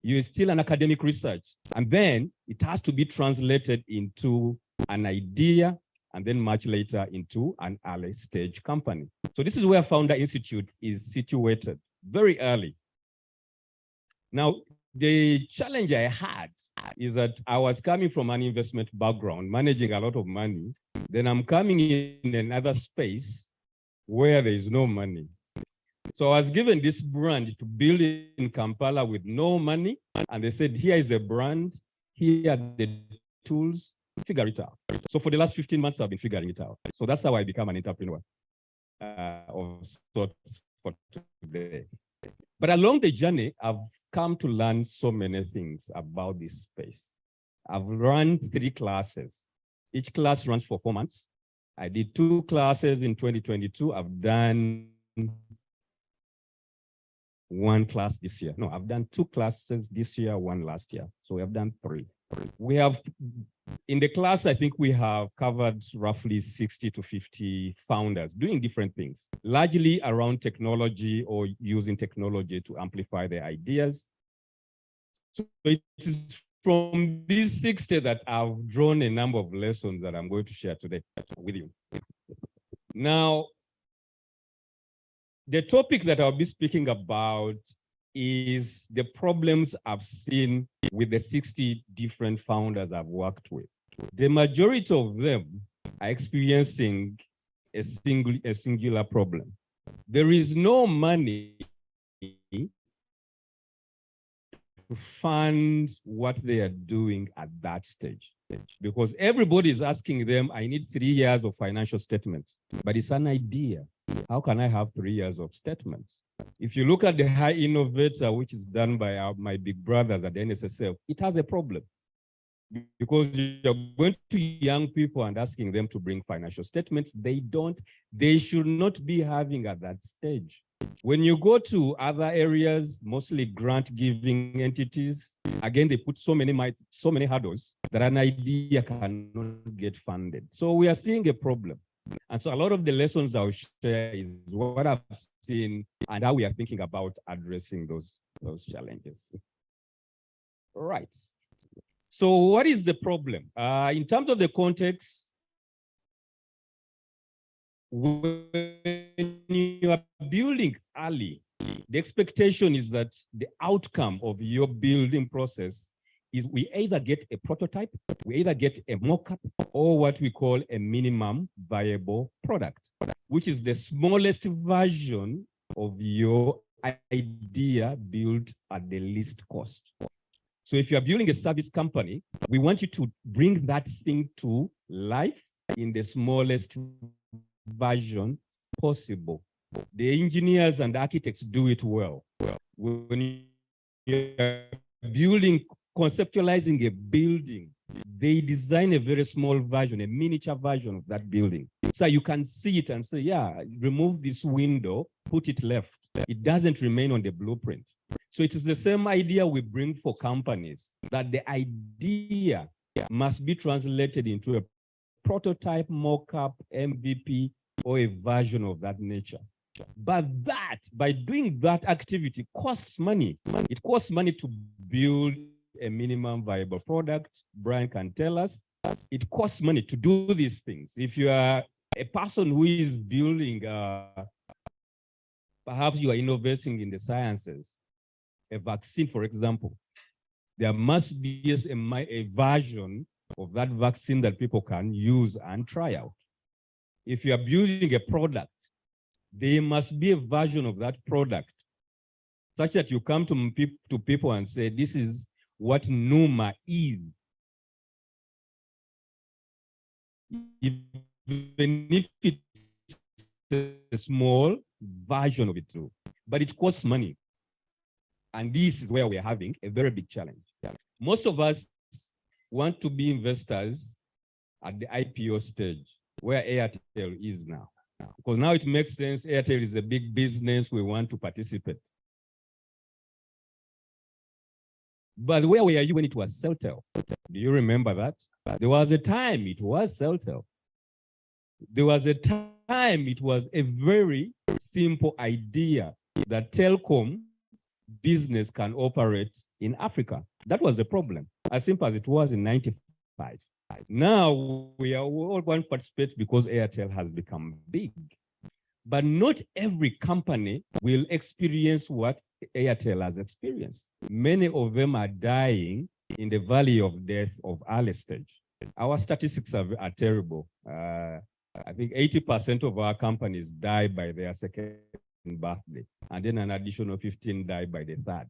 You're still an academic research. And then it has to be translated into an idea and then much later into an early stage company. So this is where Founder Institute is situated, very early. Now, the challenge I had is that I was coming from an investment background, managing a lot of money. Then I'm coming in another space where there is no money. So I was given this brand to build in Kampala with no money. And they said, here is a brand, here are the tools, figure it out. So for the last 15 months, I've been figuring it out. So that's how I become an entrepreneur of sorts for today. But along the journey, I've come to learn so many things about this space. I've run 3 classes. Each class runs for 4 months. I did 2 classes in 2022. I've done 1 class this year. No, I've done 2 classes this year, 1 last year. So we have done 3. We have, in the class, I think we have covered roughly 60 to 50 founders doing different things, largely around technology or using technology to amplify their ideas. So it is from these 60 that I've drawn a number of lessons that I'm going to share today with you. Now, the topic that I'll be speaking about is the problems I've seen with the 60 different founders I've worked with. The majority of them are experiencing a singular problem. There is no money to fund what they are doing at that stage, because everybody is asking them, I need 3 years of financial statements, but it's an idea. How can I have 3 years of statements? If you look at the High Innovator, which is done by my big brothers at the NSSF, it has a problem, because you're going to young people and asking them to bring financial statements. They should not be having at that stage. When you go to other areas, mostly grant giving entities, again, they put so many hurdles that an idea cannot get funded. So we are seeing a problem. And so a lot of the lessons I'll share is what I've seen and how we are thinking about addressing those challenges. All right. So what is the problem? In terms of the context, when you are building early, the expectation is that the outcome of your building process is we either get a prototype, we either get a mock-up, or what we call a minimum viable product, which is the smallest version of your idea built at the least cost. So if you are building a service company, we want you to bring that thing to life in the smallest version possible. The engineers and architects do it well. When you're conceptualizing a building, they design a very small version, a miniature version of that building. So you can see it and say, yeah, remove this window, put it left. It doesn't remain on the blueprint. So it is the same idea we bring for companies, that the idea must be translated into a prototype, mock-up, MVP, or a version of that nature. But that, by doing that activity, costs money. It costs money to build a minimum viable product. Brian can tell us. It costs money to do these things. If you are a person who is building, perhaps you are innovating in the sciences, a vaccine, for example, there must be a version of that vaccine that people can use and try out. If you are building a product, there must be a version of that product such that you come to people and say, this is what Numa is. Even if it's a small version of it too, but it costs money. And this is where we're having a very big challenge. Most of us want to be investors at the IPO stage, where Airtel is now. Because now it makes sense, Airtel is a big business, we want to participate. But where were you when it was Celtel? Do you remember that? There was a time it was Celtel. There was a time it was a very simple idea that telecom business can operate in Africa. That was the problem, as simple as it was in 95. Now we all want to participate because Airtel has become big. But not every company will experience what Airtel has experienced. Many of them are dying in the valley of death of early stage. Our statistics are terrible. I think 80% of our companies die by their second birthday, and then an additional 15 die by the third.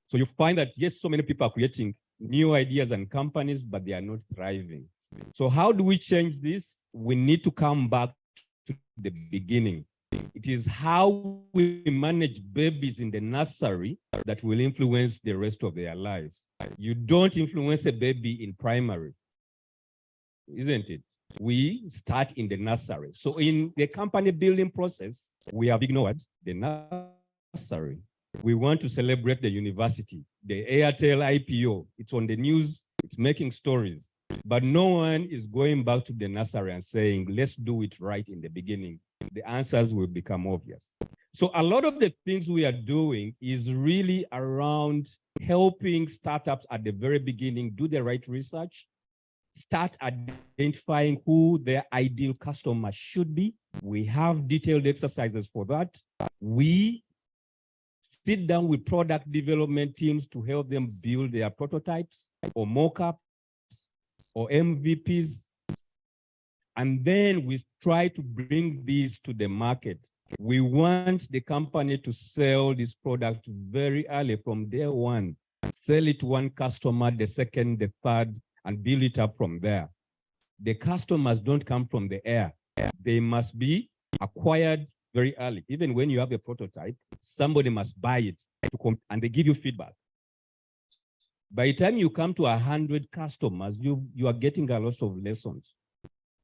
So you find that, yes, so many people are creating new ideas and companies, but they are not thriving. So how do we change this? We need to come back to the beginning. It is how we manage babies in the nursery that will influence the rest of their lives. You don't influence a baby in primary, isn't it? We start in the nursery. So in the company building process, we have ignored the nursery. We want to celebrate the university, the Airtel IPO. It's on the news, it's making stories, but no one is going back to the nursery and saying, let's do it right in the beginning. The answers will become obvious. So a lot of the things we are doing is really around helping startups at the very beginning do the right research, start identifying who their ideal customer should be. We have detailed exercises for that. We sit down with product development teams to help them build their prototypes or mock-ups or MVPs. And then we try to bring these to the market. We want the company to sell this product very early from day one. Sell it to one customer, the second, the third, and build it up from there. The customers don't come from the air. They must be acquired very early. Even when you have a prototype, somebody must buy it and they give you feedback. By the time you come to 100 customers, you are getting a lot of lessons.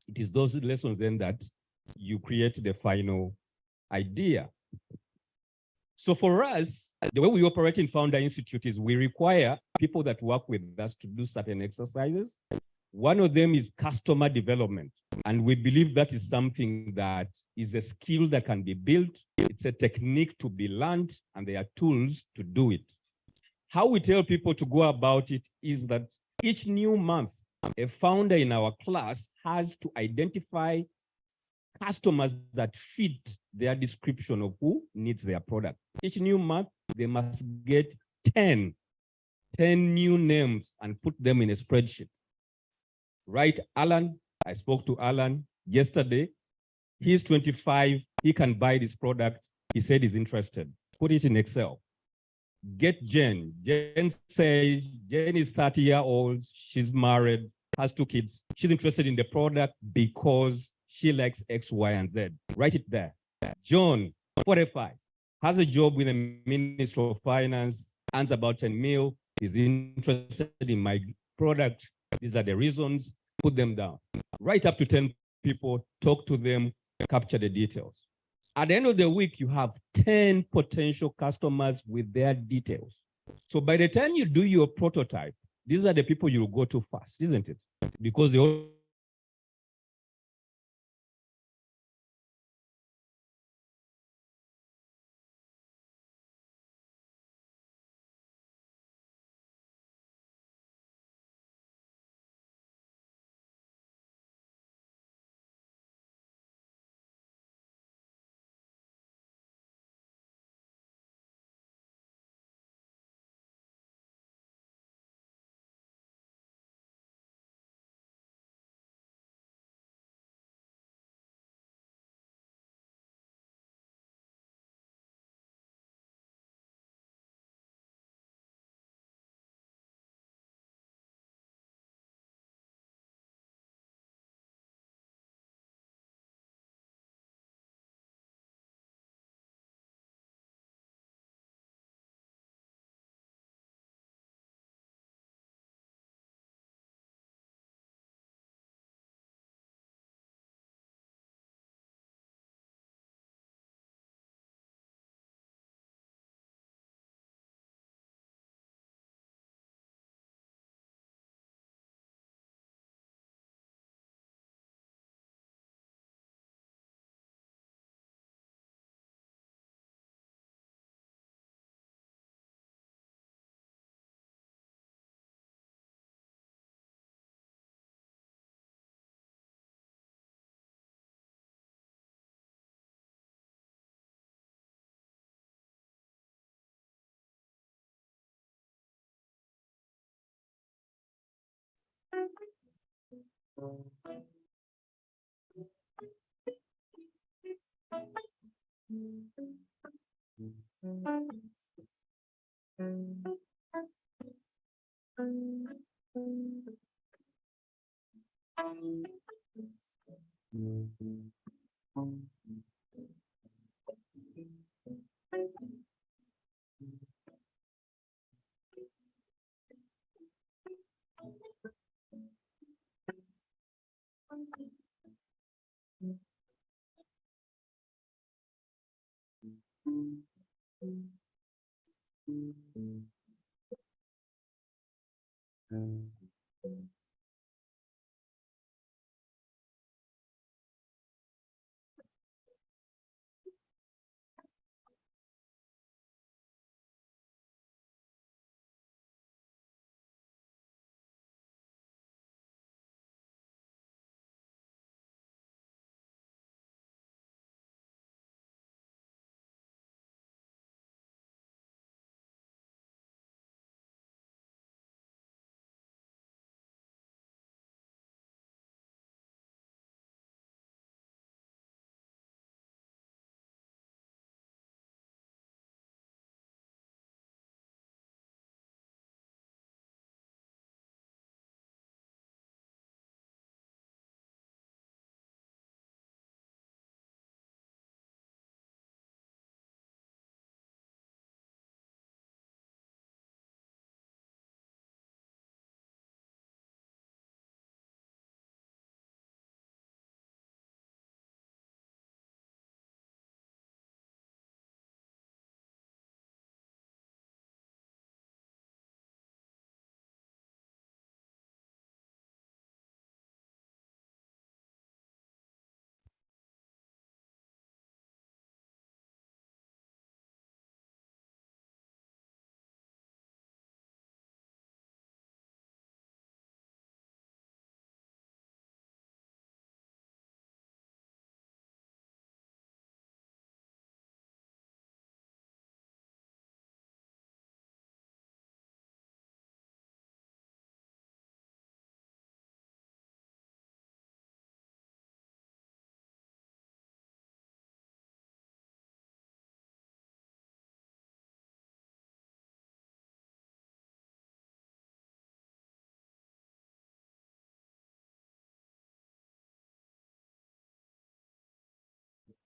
It is those lessons then that you create the final idea. So for us, the way we operate in Founder Institute is we require people that work with us to do certain exercises. One of them is customer development. And we believe that is something that is a skill that can be built. It's a technique to be learned, and there are tools to do it. How we tell people to go about it is that each new month, a founder in our class has to identify customers that fit their description of who needs their product. Each new month, they must get 10 new names and put them in a spreadsheet. Right, Alan, I spoke to Alan yesterday. He's 25, he can buy this product. He said he's interested. Put it in Excel. Get Jen. Jen says, Jen is 30-year-old, she's married, has 2 kids. She's interested in the product because she likes X, Y, and Z. Write it there. John, 45, has a job with the Ministry of Finance, earns about 10 mil, is interested in my product. These are the reasons. Put them down. Write up to 10 people, talk to them, capture the details. At the end of the week, you have 10 potential customers with their details. So by the time you do your prototype, these are the people you'll go to first, isn't it? Because they all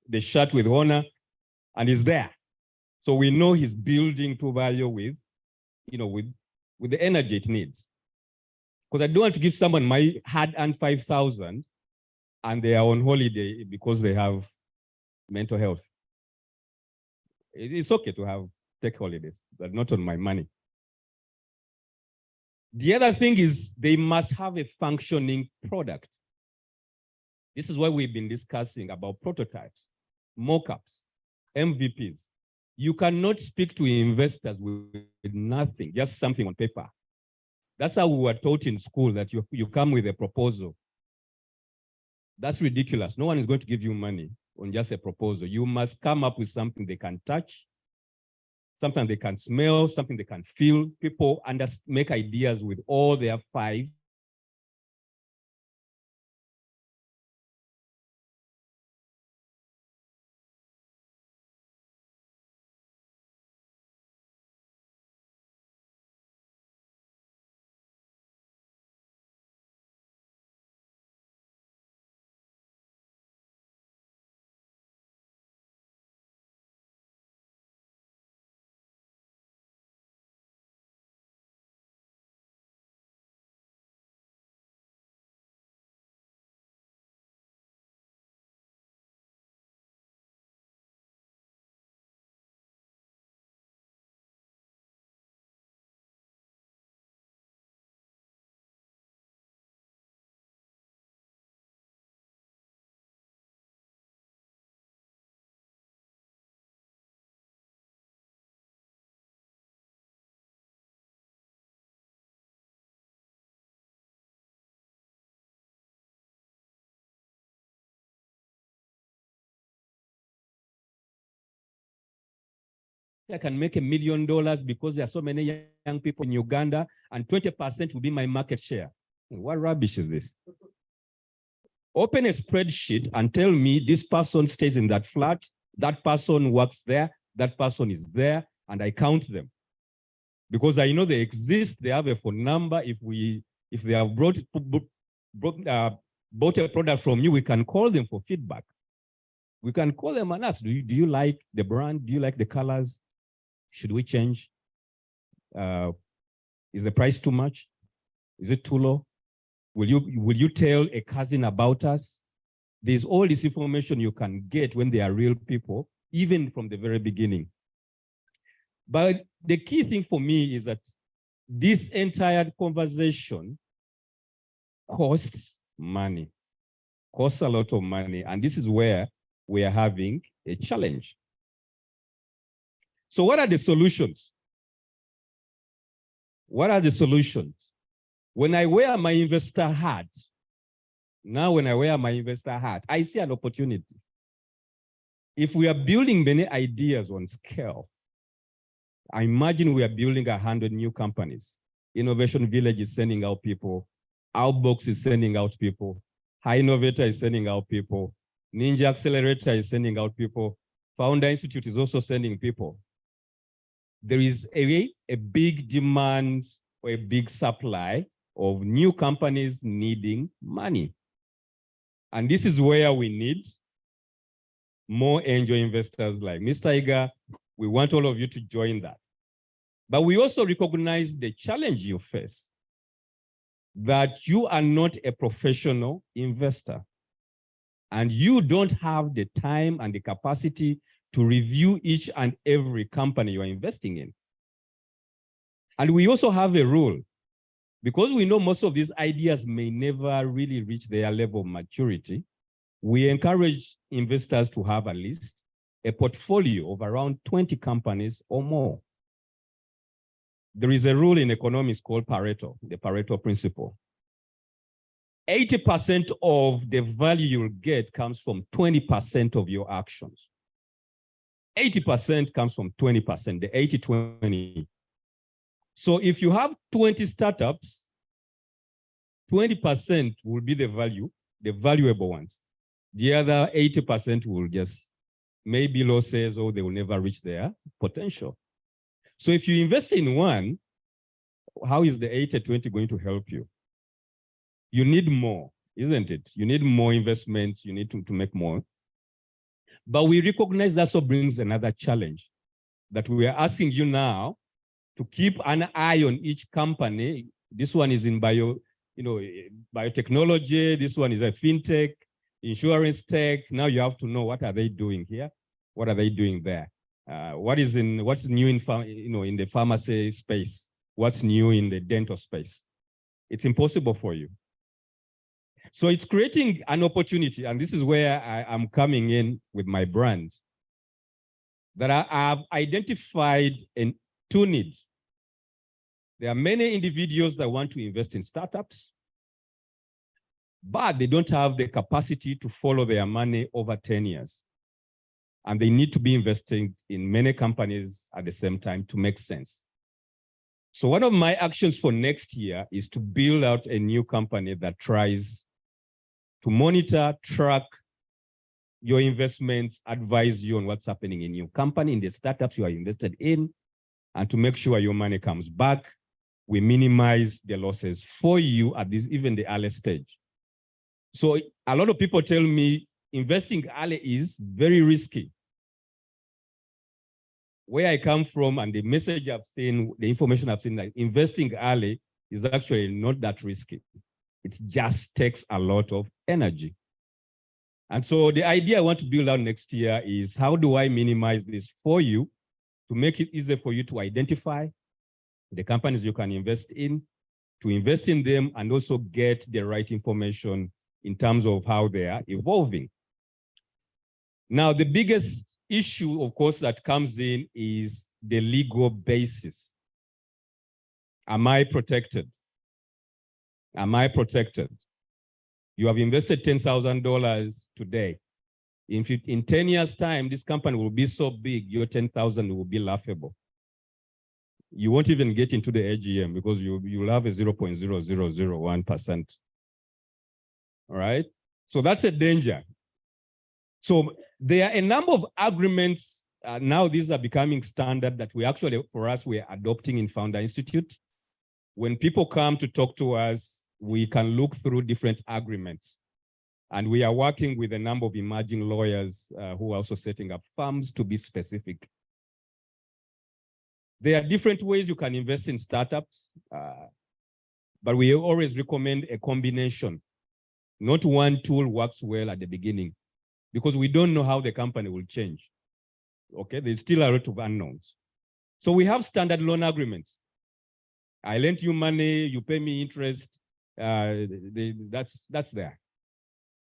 The shirt with honor, and he's there. So we know he's building to value with, with the energy it needs. Because I don't want to give someone my hard-earned 5,000 and they are on holiday because they have mental health. It's okay to take holidays, but not on my money. The other thing is they must have a functioning product. This is why we've been discussing about prototypes, mock-ups, MVPs. You cannot speak to investors with nothing, just something on paper. That's how we were taught in school, that you come with a proposal. That's ridiculous. No one is going to give you money on just a proposal. You must come up with something they can touch, something they can smell, something they can feel. People make ideas with all their five. I can make $1 million because there are so many young people in Uganda and 20% will be my market share. What rubbish is this? Open a spreadsheet and tell me this person stays in that flat, that person works there, that person is there, and I count them. Because I know they exist, they have a phone number. If they have bought a product from you, we can call them for feedback. We can call them and ask, do you like the brand? Do you like the colors? Should we change? Is the price too much? Is it too low? Will you tell a cousin about us? There's all this information you can get when they are real people, even from the very beginning. But the key thing for me is that this entire conversation costs money, costs a lot of money. And this is where we are having a challenge. So what are the solutions? What are the solutions? When I wear my investor hat, I see an opportunity. If we are building many ideas on scale, I imagine we are building 100 new companies. Innovation Village is sending out people. Outbox is sending out people. High Innovator is sending out people. Ninja Accelerator is sending out people. Founder Institute is also sending people. There is a big demand or a big supply of new companies needing money. And this is where we need more angel investors like Mr. Iga. We want all of you to join that. But we also recognize the challenge you face, that you are not a professional investor and you don't have the time and the capacity to review each and every company you are investing in. And we also have a rule, because we know most of these ideas may never really reach their level of maturity. We encourage investors to have at least a portfolio of around 20 companies or more. There is a rule in economics called Pareto, the Pareto principle. 80% of the value you'll get comes from 20% of your actions. 80% comes from 20%, the 80-20. So if you have 20 startups, 20% will be the value, the valuable ones. The other 80% will just maybe losses or they will never reach their potential. So if you invest in one, how is the 80-20 going to help you? You need more, isn't it? You need more investments, you need to make more. But we recognize that also brings another challenge, that we are asking you now to keep an eye on each company. This one is in biotechnology, this one is a fintech, insurance tech. Now you have to know, what are they doing here? What are they doing there? What's new in the pharmacy space? What's new in the dental space? It's impossible for you. So it's creating an opportunity, and this is where I'm coming in with my brand, that I have identified two needs. There are many individuals that want to invest in startups, but they don't have the capacity to follow their money over 10 years. And they need to be investing in many companies at the same time to make sense. So one of my actions for next year is to build out a new company that tries to monitor, track your investments, advise you on what's happening in your company, in the startups you are invested in, and to make sure your money comes back. We minimize the losses for you at this, even the early stage. So a lot of people tell me investing early is very risky. Where I come from and the message I've seen, the information I've seen, like investing early is actually not that risky. It just takes a lot of energy. And so the idea I want to build out next year is, how do I minimize this for you to make it easier for you to identify the companies you can invest in, to invest in them, and also get the right information in terms of how they are evolving. Now, the biggest issue, of course, that comes in is the legal basis. Am I protected? Am I protected? You have invested $10,000 today. In 10 years' time, this company will be so big, your 10,000 will be laughable. You won't even get into the AGM because you'll have a 0.0001%. All right? So that's a danger. So there are a number of agreements. Now these are becoming standard that we actually, for us, we're adopting in Founder Institute. When people come to talk to us, we can look through different agreements. And we are working with a number of emerging lawyers who are also setting up firms to be specific. There are different ways you can invest in startups, but we always recommend a combination. Not one tool works well at the beginning because we don't know how the company will change. Okay, there's still a lot of unknowns. So we have standard loan agreements. I lend you money, you pay me interest, that's there.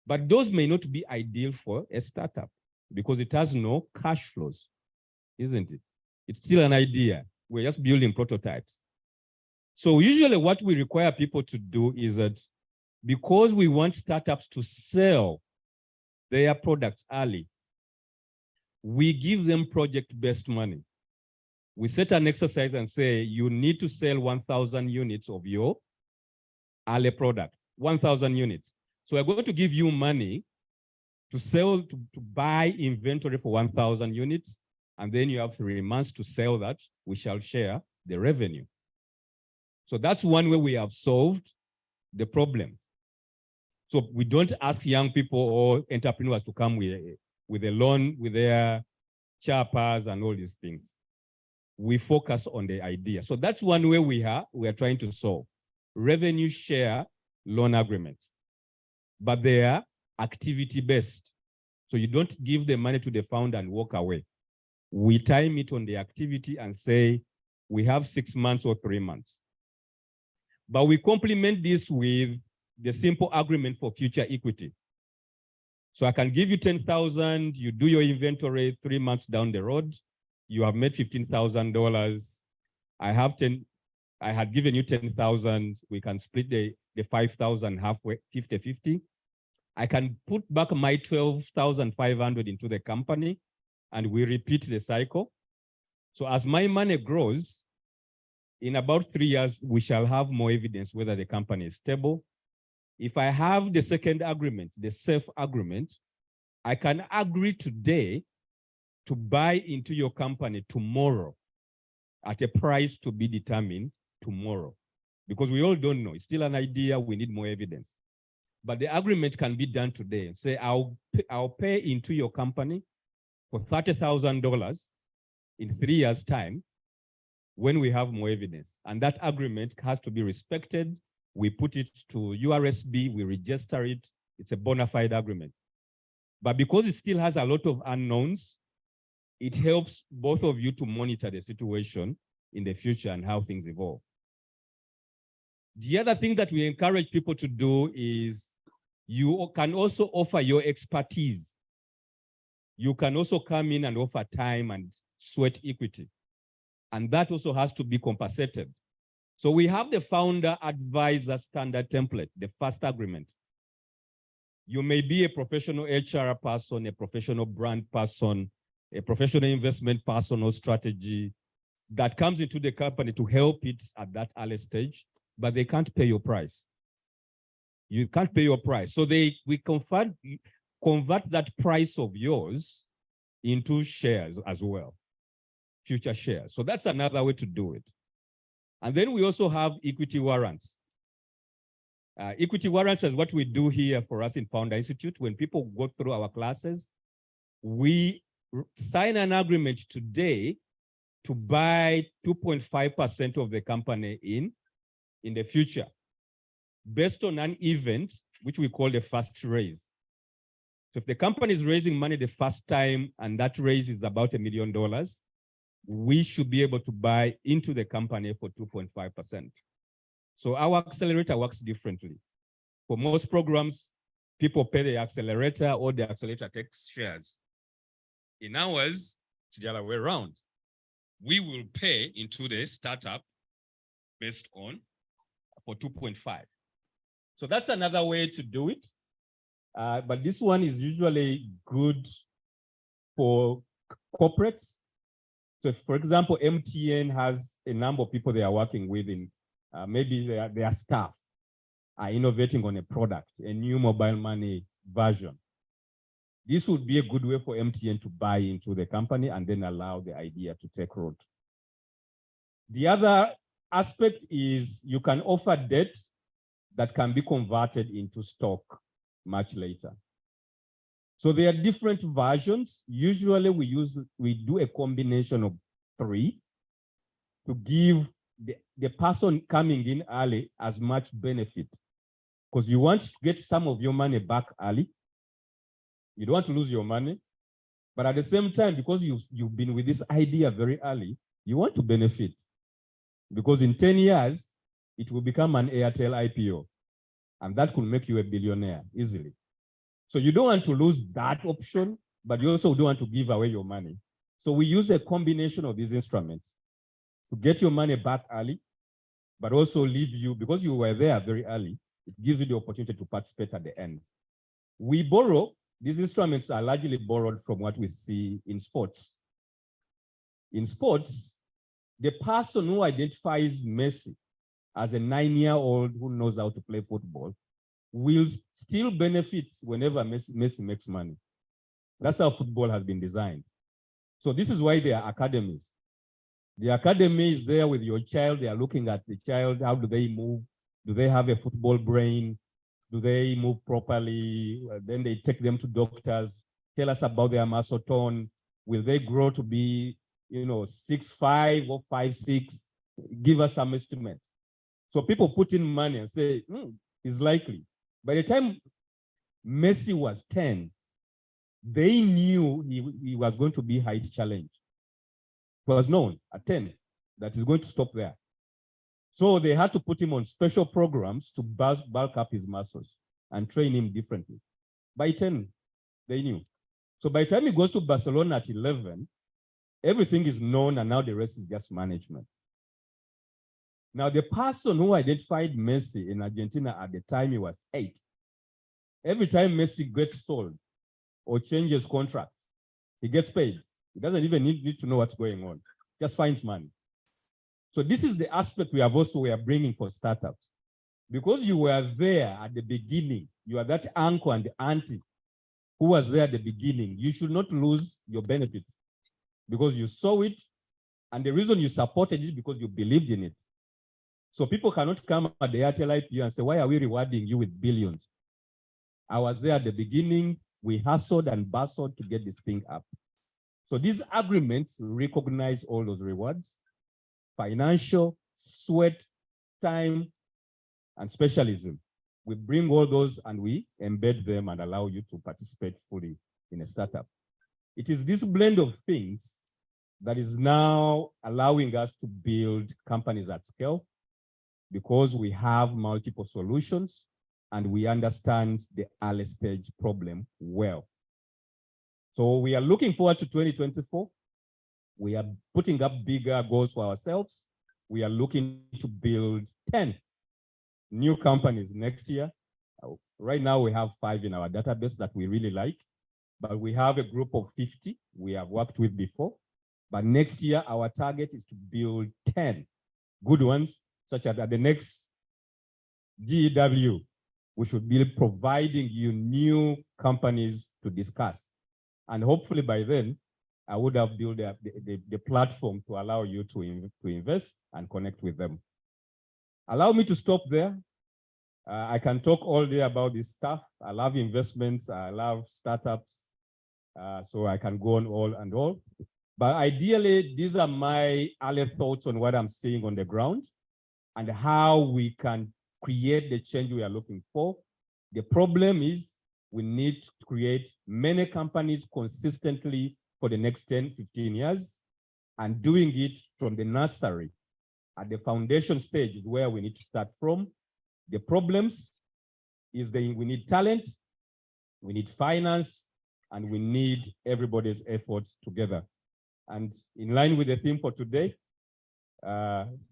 But those may not be ideal for a startup because it has no cash flows, isn't it? It's still an idea. We're just building prototypes. So usually what we require people to do is that because we want startups to sell their products early, we give them project-based money. We set an exercise and say, you need to sell 1,000 units of your early product, 1,000 units. So we're going to give you money to sell, to buy inventory for 1,000 units, and then you have 3 months to sell that. We shall share the revenue. So that's one way we have solved the problem. So we don't ask young people or entrepreneurs to come with a loan, with their chapas and all these things. We focus on the idea. So that's one way we are trying to solve. Revenue share loan agreements. But they are activity-based. So you don't give the money to the founder and walk away. We time it on the activity and say, we have 6 months or 3 months. But we complement this with the simple agreement for future equity. So I can give you 10,000, you do your inventory 3 months down the road, you have made $15,000. I had given you 10,000, we can split the 5,000 halfway, 50-50. I can put back my 12,500 into the company and we repeat the cycle. So as my money grows, in about 3 years, we shall have more evidence whether the company is stable. If I have the second agreement, the safe agreement, I can agree today to buy into your company tomorrow at a price to be determined tomorrow. Because we all don't know. It's still an idea. We need more evidence. But the agreement can be done today. Say, I'll pay into your company for $30,000 in 3 years' time when we have more evidence. And that agreement has to be respected. We put it to URSB, we register it. It's a bona fide agreement. But because it still has a lot of unknowns, it helps both of you to monitor the situation in the future and how things evolve. The other thing that we encourage people to do is you can also offer your expertise. You can also come in and offer time and sweat equity. And that also has to be compensated. So we have the founder advisor standard template, the first agreement. You may be a professional HR person, a professional brand person, a professional investment person or strategy that comes into the company to help it at that early stage, but they can't pay your price. You can't pay your price. So we convert that price of yours into shares as well, future shares. So that's another way to do it. And then we also have equity warrants. Equity warrants is what we do here for us in Founder Institute. When people go through our classes, we sign an agreement today to buy 2.5% of the company in the future, based on an event which we call the first raise. So if the company is raising money the first time and that raise is about $1 million, we should be able to buy into the company for 2.5%. So our accelerator works differently. For most programs, people pay the accelerator or the accelerator takes shares. In ours, it's the other way around. We will pay into the startup based on for 2.5. So that's another way to do it. But this one is usually good for corporates. So if, for example, MTN has a number of people they are working with in maybe their staff are innovating on a product, a new mobile money version. This would be a good way for MTN to buy into the company and then allow the idea to take root. The other aspect is you can offer debt that can be converted into stock much later. So there are different versions. Usually we do a combination of 3 to give the person coming in early as much benefit, because you want to get some of your money back early. You don't want to lose your money, but at the same time, because you've been with this idea very early, you want to benefit, because in 10 years, it will become an Airtel IPO, and that could make you a billionaire easily. So you don't want to lose that option, but you also don't want to give away your money. So we use a combination of these instruments to get your money back early, but also leave you, because you were there very early, it gives you the opportunity to participate at the end. We borrow, these instruments are largely borrowed from what we see in sports. In sports, the person who identifies Messi as a 9-year-old who knows how to play football will still benefit whenever Messi makes money. That's how football has been designed. So this is why there are academies. The academy is there with your child. They are looking at the child. How do they move? Do they have a football brain? Do they move properly? Then they take them to doctors. Tell us about their muscle tone. Will they grow to be, 6'5" or 5'6"? Give us some estimate. So people put in money and say, it's likely. By the time Messi was 10, they knew he was going to be height challenge. It was known at 10 that he's going to stop there. So they had to put him on special programs to bulk up his muscles and train him differently. By 10, they knew. So by the time he goes to Barcelona at 11, everything is known, and now the rest is just management. Now, the person who identified Messi in Argentina at the time he was 8, every time Messi gets sold or changes contracts, he gets paid. He doesn't even need to know what's going on, just finds money. So this is the aspect we are bringing for startups. Because you were there at the beginning, you are that uncle and auntie who was there at the beginning, you should not lose your benefits because you saw it, and the reason you supported it is because you believed in it. So people cannot come at the Airtel IPO and say, why are we rewarding you with billions? I was there at the beginning. We hustled and bustled to get this thing up. So these agreements recognize all those rewards: financial, sweat, time, and specialism. We bring all those and we embed them and allow you to participate fully in a startup. It is this blend of things that is now allowing us to build companies at scale, because we have multiple solutions and we understand the early stage problem well. So we are looking forward to 2024. We are putting up bigger goals for ourselves. We are looking to build 10 new companies next year. Right now we have 5 in our database that we really like, but we have a group of 50 we have worked with before. But next year, our target is to build 10 good ones, such that at the next GEW, we should be providing you new companies to discuss. And hopefully by then, I would have built the platform to allow you to invest and connect with them. Allow me to stop there. I can talk all day about this stuff. I love investments. I love startups. So I can go on all and all. But ideally, these are my early thoughts on what I'm seeing on the ground and how we can create the change we are looking for. The problem is we need to create many companies consistently for the next 10, 15 years, and doing it from the nursery at the foundation stage is where we need to start from. The problems is we need talent, we need finance, and we need everybody's efforts together. And in line with the theme for today,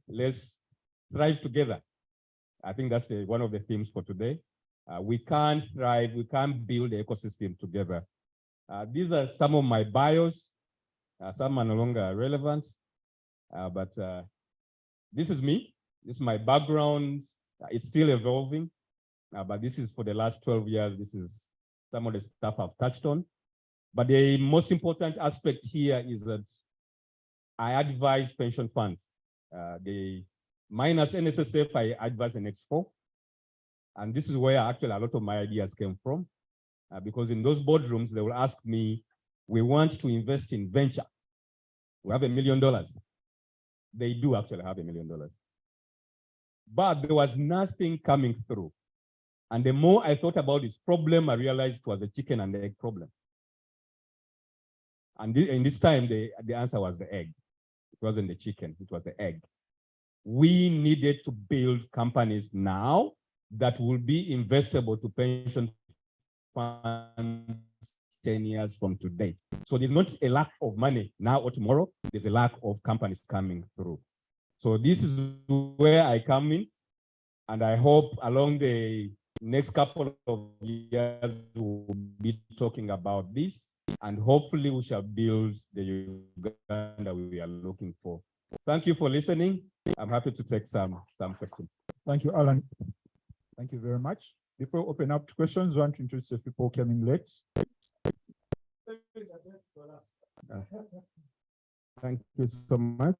let's thrive together. I think that's one of the themes for today. We can't thrive, we can't build the ecosystem together. These are some of my bios. Some are no longer relevant, but this is me. This is my background. It's still evolving, but this is for the last 12 years. This is some of the stuff I've touched on. But the most important aspect here is that I advise pension funds. The minus NSSF, I advise the next 4. And this is where actually a lot of my ideas came from. Because in those boardrooms, they will ask me, we want to invest in venture. We have $1 million. They do actually have $1 million. But there was nothing coming through. And the more I thought about this problem, I realized it was a chicken and egg problem. And in this time, the answer was the egg. It wasn't the chicken, it was the egg. We needed to build companies now that will be investable to pension funds 10 years from today. So there's not a lack of money now or tomorrow, there's a lack of companies coming through. So this is where I come in, and I hope along the next couple of years we'll be talking about this, and hopefully we shall build the Uganda we are looking for. Thank you for listening. I'm happy to take some questions. Thank you, Alan. Thank you very much. Before we open up to questions, I want to introduce the people coming late. Thank you so much.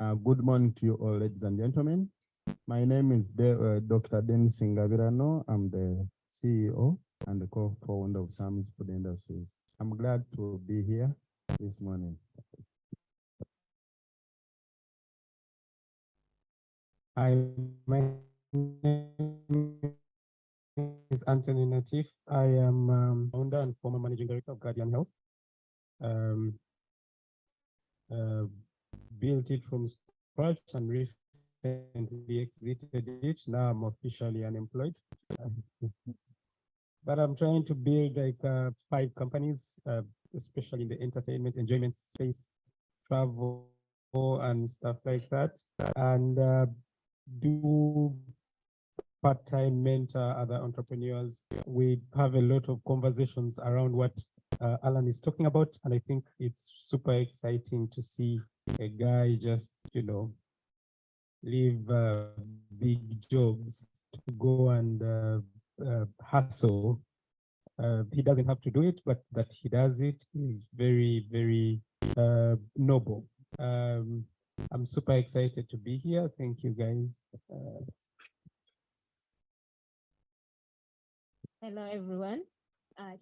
Good morning to you all, ladies and gentlemen. My name is Dr. Dennis Ngavirano. I'm the CEO and the co-founder of Sams Food Industries. I'm glad to be here this morning. Hi, my name is Anthony Natif. I am founder and former managing director of Guardian Health. Built it from scratch and recently exited it. Now I'm officially unemployed. But I'm trying to build like 5 companies, especially in the entertainment, enjoyment space, travel, and stuff like that. And do part-time mentor other entrepreneurs. We have a lot of conversations around what Alan is talking about, and I think it's super exciting to see a guy just, leave big jobs to go and hustle. He doesn't have to do it, but that he does it is very, very noble. I'm super excited to be here. Thank you, guys. Hello, everyone.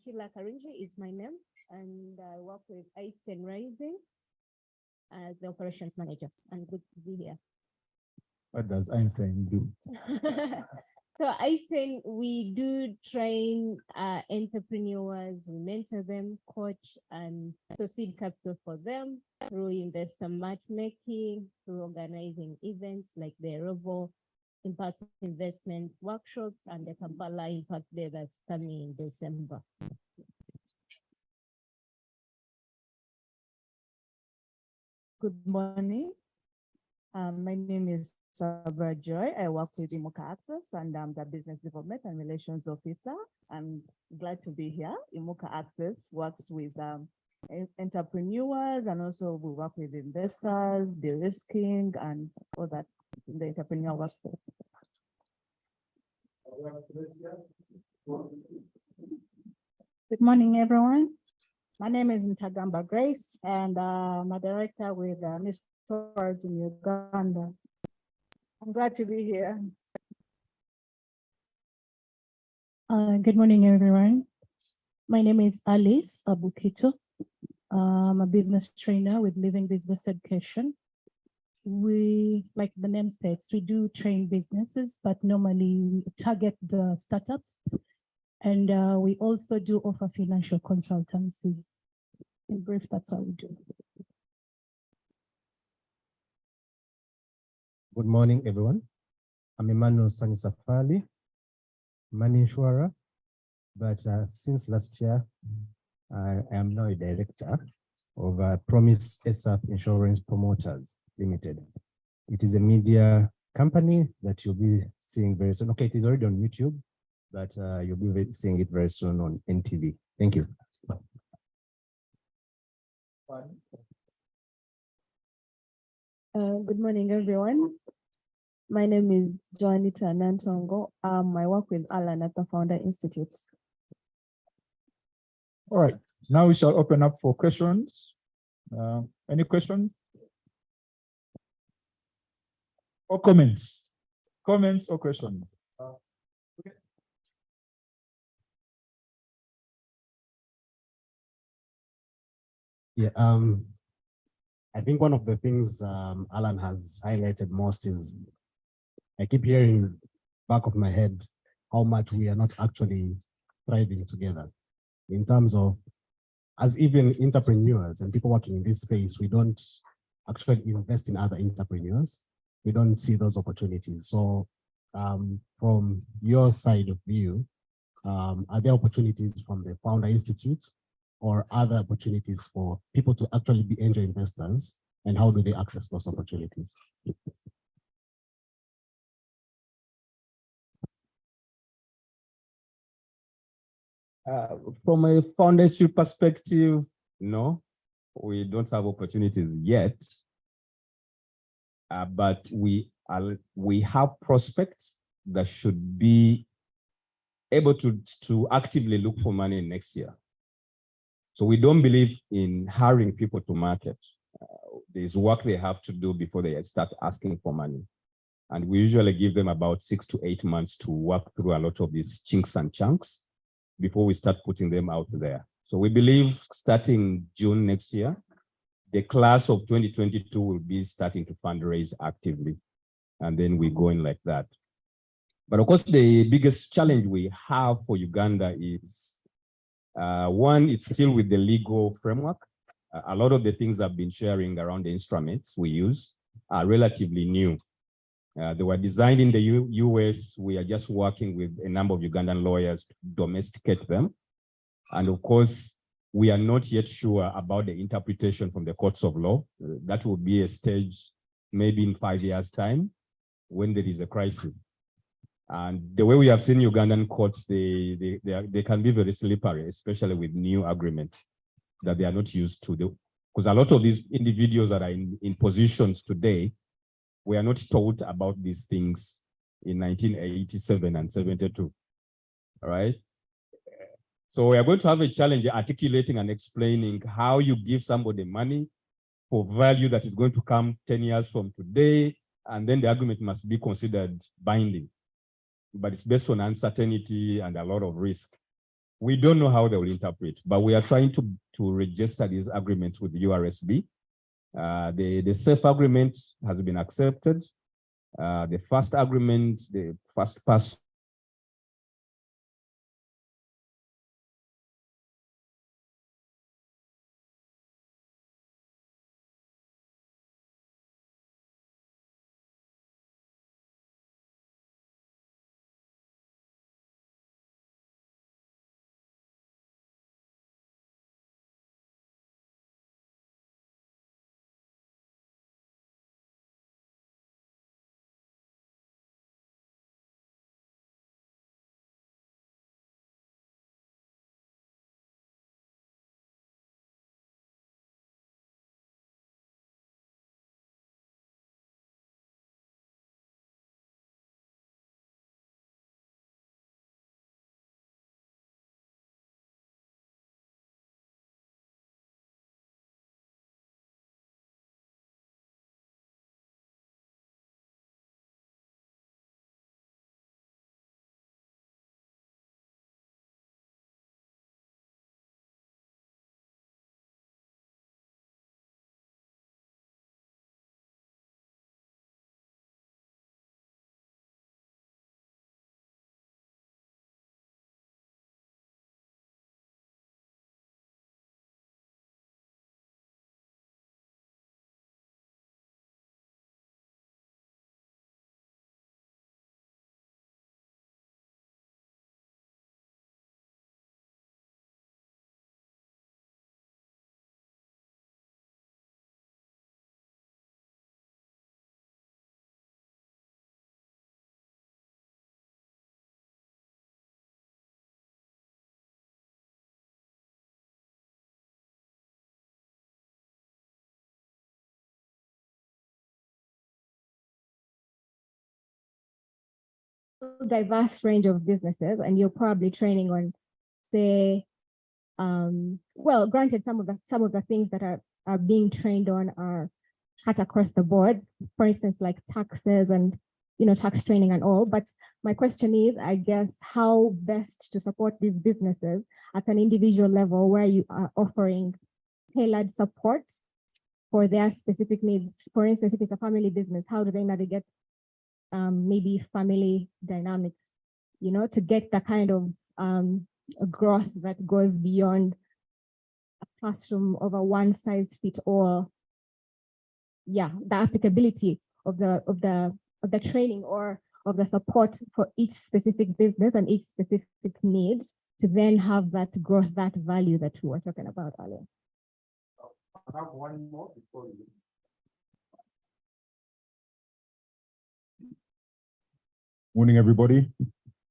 Sheila Karinji is my name, and I work with Einstein Rising as the operations manager. And good to be here. What does Einstein do? So Einstein, we do train entrepreneurs, we mentor them, coach, and so seed capital for them through investor matchmaking, through organizing events like the Rovo Impact Investment Workshops and the Kampala Impact Day that's coming in December. Good morning. My name is Sabra Joy. I work with Imuka Access and I'm the Business Development and Relations Officer. I'm glad to be here. Imuka Access works with entrepreneurs, and also we work with investors, de-risking, and all that in the entrepreneur workforce. Good morning, everyone. My name is Ntagamba Grace, and I'm a director with Miss Tours in Uganda. I'm glad to be here. Good morning, everyone. My name is Alice Abukito. I'm a business trainer with Living Business Education. We, like the name states, we do train businesses, but normally we target the startups. And we also do offer financial consultancy. In brief, that's what we do. Good morning, everyone. I'm Emmanuel Sanisafali, money insurer, but since last year, I am now a director of Promise SF Insurance Promoters Limited. It is a media company that you'll be seeing very soon. Okay, it is already on YouTube, but you'll be seeing it very soon on NTV. Thank you. Good morning, everyone. My name is Joanita Nantongo. I work with Alan at the Founder Institute. All right, now we shall open up for questions. Any questions? Or comments? Comments or questions? Yeah, I think one of the things Alan has highlighted most is I keep hearing back of my head how much we are not actually thriving together in terms of, as even entrepreneurs and people working in this space, we don't actually invest in other entrepreneurs. We don't see those opportunities. So from your side of view, are there opportunities from the Founder Institute or other opportunities for people to actually be angel investors, and how do they access those opportunities? From a foundership perspective, no, we don't have opportunities yet. But we have prospects that should be able to actively look for money next year. So we don't believe in hiring people to market. There's work they have to do before they start asking for money. And we usually give them about 6 to 8 months to work through a lot of these chinks and chunks before we start putting them out there. So we believe starting June next year, the class of 2022 will be starting to fundraise actively. And then we go in like that. But of course, the biggest challenge we have for Uganda is, one, it's still with the legal framework. A lot of the things I've been sharing around the instruments we use are relatively new. They were designed in the US. We are just working with a number of Ugandan lawyers to domesticate them. And of course, we are not yet sure about the interpretation from the courts of law. That will be a stage maybe in 5 years' time when there is a crisis. And the way we have seen Ugandan courts, they can be very slippery, especially with new agreements that they are not used to. Because a lot of these individuals that are in positions today, we are not taught about these things in 1987 and 72, all right? So we are going to have a challenge articulating and explaining how you give somebody money for value that is going to come 10 years from today, and then the agreement must be considered binding. But it's based on uncertainty and a lot of risk. We don't know how they will interpret, but we are trying to register these agreements with the URSB. The safe agreement has been accepted. The first agreement, the first pass. Diverse range of businesses, and you're probably training on, say, well, granted, some of the things that are being trained on are cut across the board, for instance, like taxes and tax training and all. But my question is, I guess, how best to support these businesses at an individual level where you are offering tailored support for their specific needs. For instance, if it's a family business, how do they navigate maybe family dynamics, to get the kind of growth that goes beyond a classroom of a one-size-fits-all. Yeah, the applicability of the training or of the support for each specific business and each specific need to then have that growth, that value that we were talking about earlier. I have one more before you. Morning, everybody.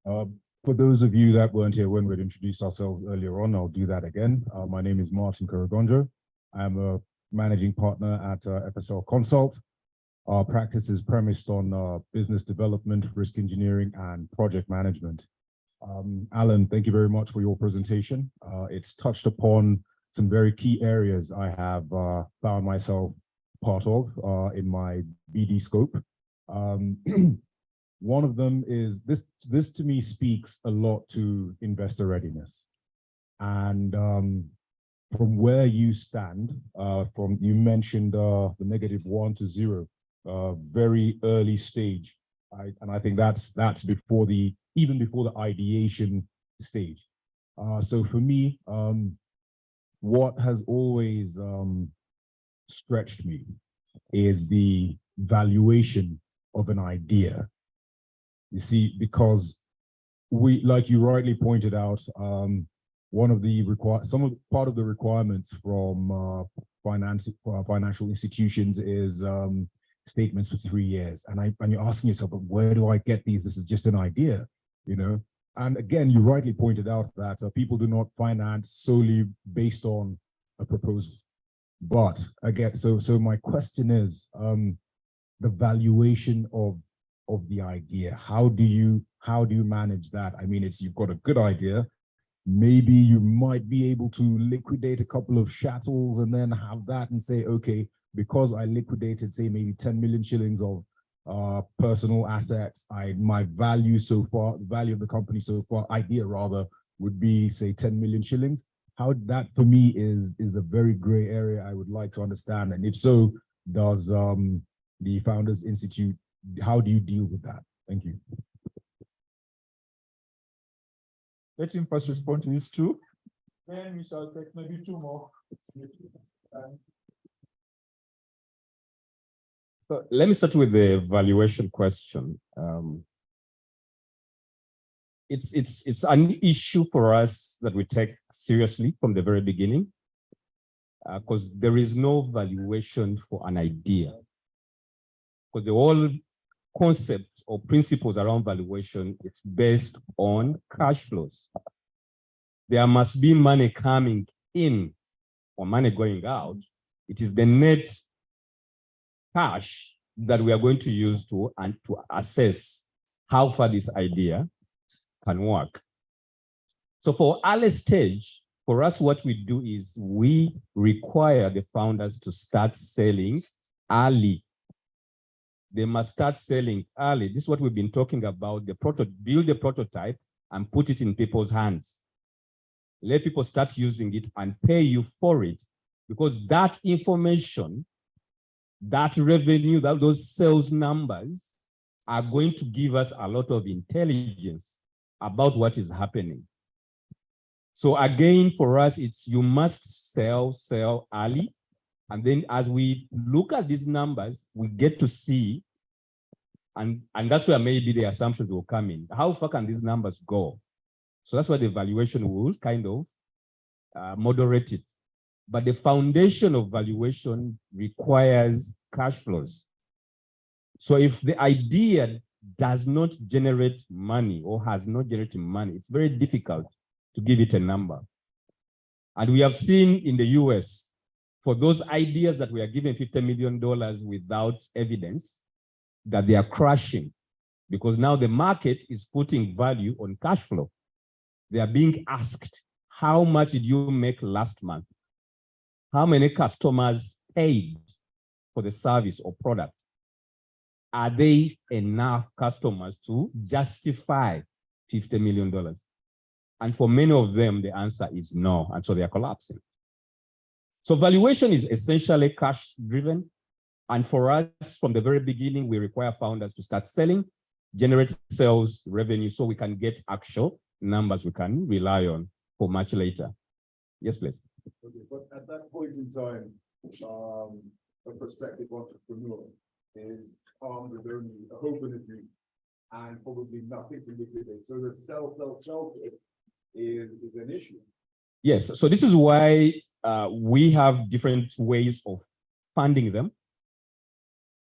For those of you that weren't here when we'd introduced ourselves earlier on, I'll do that again. My name is Martin Karagonjo. I'm a managing partner at FSL Consult. Our practice is premised on business development, risk engineering, and project management. Alan, thank you very much for your presentation. It's touched upon some very key areas I have found myself part of in my BD scope. One of them is this to me speaks a lot to investor readiness. And from where you stand, you mentioned the -1 to 0, very early stage. And I think that's before even before the ideation stage. So for me, what has always stretched me is the valuation of an idea. You see, because like you rightly pointed out, part of the requirements from financial institutions is statements for 3 years, and you're asking yourself, but where do I get these? This is just an idea, And again, you rightly pointed out that people do not finance solely based on a proposal. But again, so my question is, the valuation of the idea. How do you manage that? I mean, you've got a good idea. Maybe you might be able to liquidate a couple of chattels and then have that and say, okay, because I liquidated, say, maybe 10 million shillings of personal assets, my value so far, the value of the company so far, idea rather, would be, say, 10 million shillings. How that for me is a very gray area I would like to understand. And if so, does the Founders Institute, how do you deal with that? Thank you. Let him first respond to these two. Then we shall take maybe 2 more. So let me start with the valuation question. It's an issue for us that we take seriously from the very beginning, because there is no valuation for an idea. Because the whole concept or principles around valuation, it's based on cash flows. There must be money coming in or money going out. It is the net cash that we are going to use to assess how far this idea can work. So for early stage, for us, what we do is we require the founders to start selling early. They must start selling early. This is what we've been talking about, build the prototype and put it in people's hands. Let people start using it and pay you for it, because that information, that revenue, those sales numbers are going to give us a lot of intelligence about what is happening. So again, for us, you must sell early. And then as we look at these numbers, we get to see, and that's where maybe the assumptions will come in. How far can these numbers go? So that's why the valuation will kind of moderate it. But the foundation of valuation requires cash flows. So if the idea does not generate money or has not generated money, it's very difficult to give it a number. And we have seen in the US, for those ideas that we are given $50 million without evidence, that they are crashing, because now the market is putting value on cash flow. They are being asked, how much did you make last month? How many customers paid for the service or product? Are they enough customers to justify $50 million? And for many of them, the answer is no, and so they are collapsing. So valuation is essentially cash driven. And for us, from the very beginning, we require founders to start selling, generate sales revenue, so we can get actual numbers we can rely on for much later. Yes, please. Okay, but at that point in time, a prospective entrepreneur is armed with only a hope and a dream and probably nothing to liquidate. So the sell is an issue. Yes, so this is why we have different ways of funding them.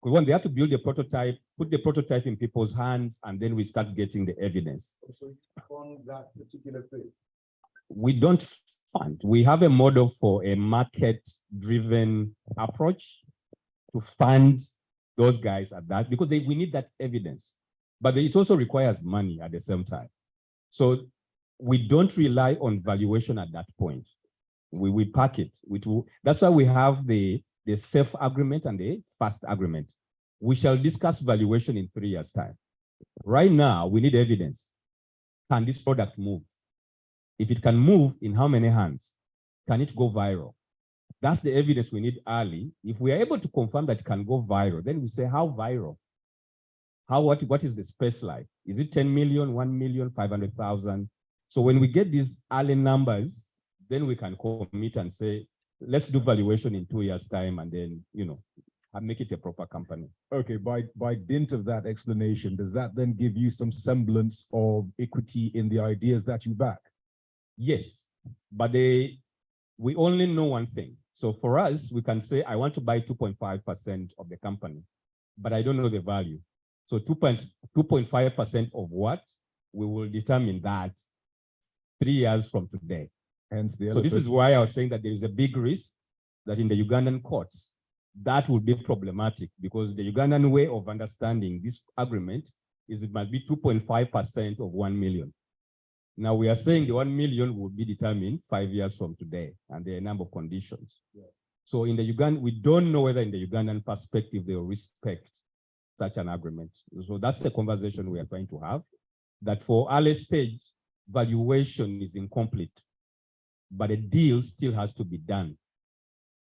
When they have to build a prototype, put the prototype in people's hands, and then we start getting the evidence. So on that particular thing, we don't fund. We have a model for a market-driven approach to fund those guys at that, because we need that evidence. But it also requires money at the same time. So we don't rely on valuation at that point. We pack it. That's why we have the safe agreement and the fast agreement. We shall discuss valuation in 3 years' time. Right now, we need evidence. Can this product move? If it can move, in how many hands? Can it go viral? That's the evidence we need early. If we are able to confirm that it can go viral, then we say, how viral? What is the space like? Is it 10 million, 1 million, 500,000? So when we get these early numbers, then we can commit and say, let's do valuation in 2 years' time, and then, and make it a proper company. Okay, by dint of that explanation, does that then give you some semblance of equity in the ideas that you back? Yes, but we only know one thing. So for us, we can say, I want to buy 2.5% of the company, but I don't know the value. So 2.5% of what? We will determine that 3 years from today. Hence the so this is why I was saying that there is a big risk that in the Ugandan courts, that would be problematic, because the Ugandan way of understanding this agreement is it must be 2.5% of 1 million. Now we are saying the 1 million will be determined 5 years from today, and there are a number of conditions. Yeah. So in the Ugandan, we don't know whether in the Ugandan perspective they will respect such an agreement. So that's the conversation we are trying to have, that for early stage, valuation is incomplete, but a deal still has to be done.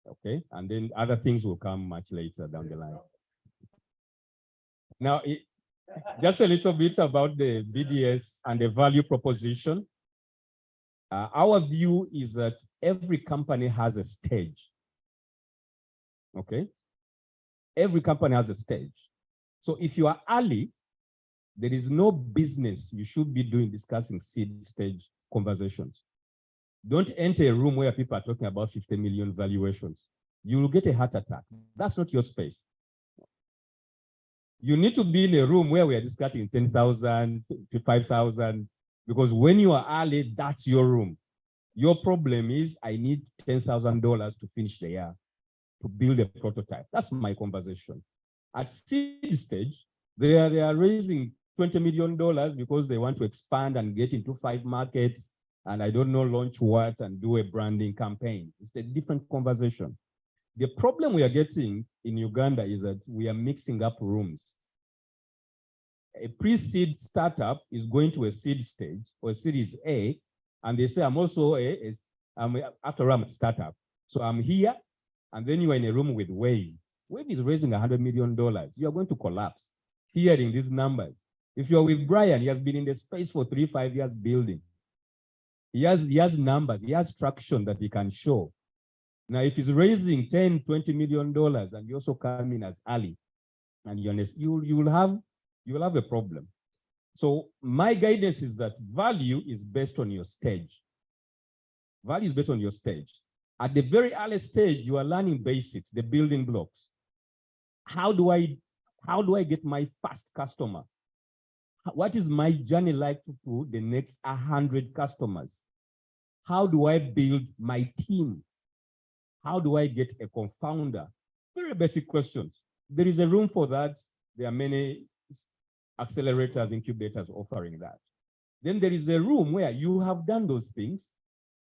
Okay, and then other things will come much later down the line. Now, just a little bit about the BDS and the value proposition. Our view is that every company has a stage. Okay, every company has a stage. So if you are early, there is no business you should be doing discussing seed stage conversations. Don't enter a room where people are talking about 50 million valuations. You will get a heart attack. That's not your space. You need to be in a room where we are discussing 10,000 to 5,000, because when you are early, that's your room. Your problem is, I need $10,000 to finish the year to build a prototype. That's my conversation. At seed stage, they are raising $20 million because they want to expand and get into 5 markets, and I don't know, launch what and do a branding campaign. It's a different conversation. The problem we are getting in Uganda is that we are mixing up rooms. A pre-seed startup is going to a seed stage or Series A, and they say, I'm also after I'm a startup. So I'm here, and then you are in a room with Wave. Wave is raising $100 million. You are going to collapse hearing these numbers. If you're with Brian, he has been in the space for 3-5 years building. He has numbers, he has traction that he can show. Now, if he's raising $10, $20 million and you also come in as early, and you will have a problem. So my guidance is that value is based on your stage. Value is based on your stage. At the very early stage, you are learning basics, the building blocks. How do I get my first customer? What is my journey like to the next 100 customers? How do I build my team? How do I get a confounder? Very basic questions. There is a room for that. There are many accelerators, incubators offering that. Then there is a room where you have done those things.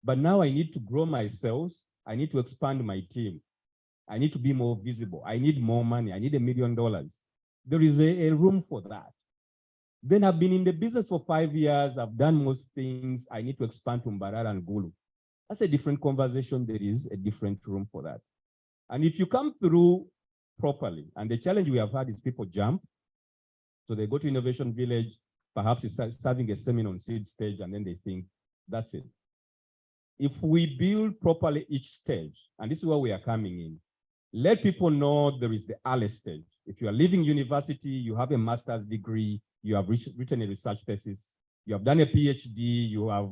But now I need to grow my sales. I need to expand my team. I need to be more visible. I need more money. I need $1 million. There is a room for that. Then I've been in the business for 5 years. I've done most things. I need to expand to Mbarara and Gulu. That's a different conversation. There is a different room for that. And if you come through properly, and the challenge we have had is people jump. So they go to Innovation Village, perhaps it's serving a seminar on seed stage, and then they think, that's it. If we build properly each stage, and this is where we are coming in, let people know there is the early stage. If you are leaving university, you have a master's degree, you have written a research thesis, you have done a PhD, you have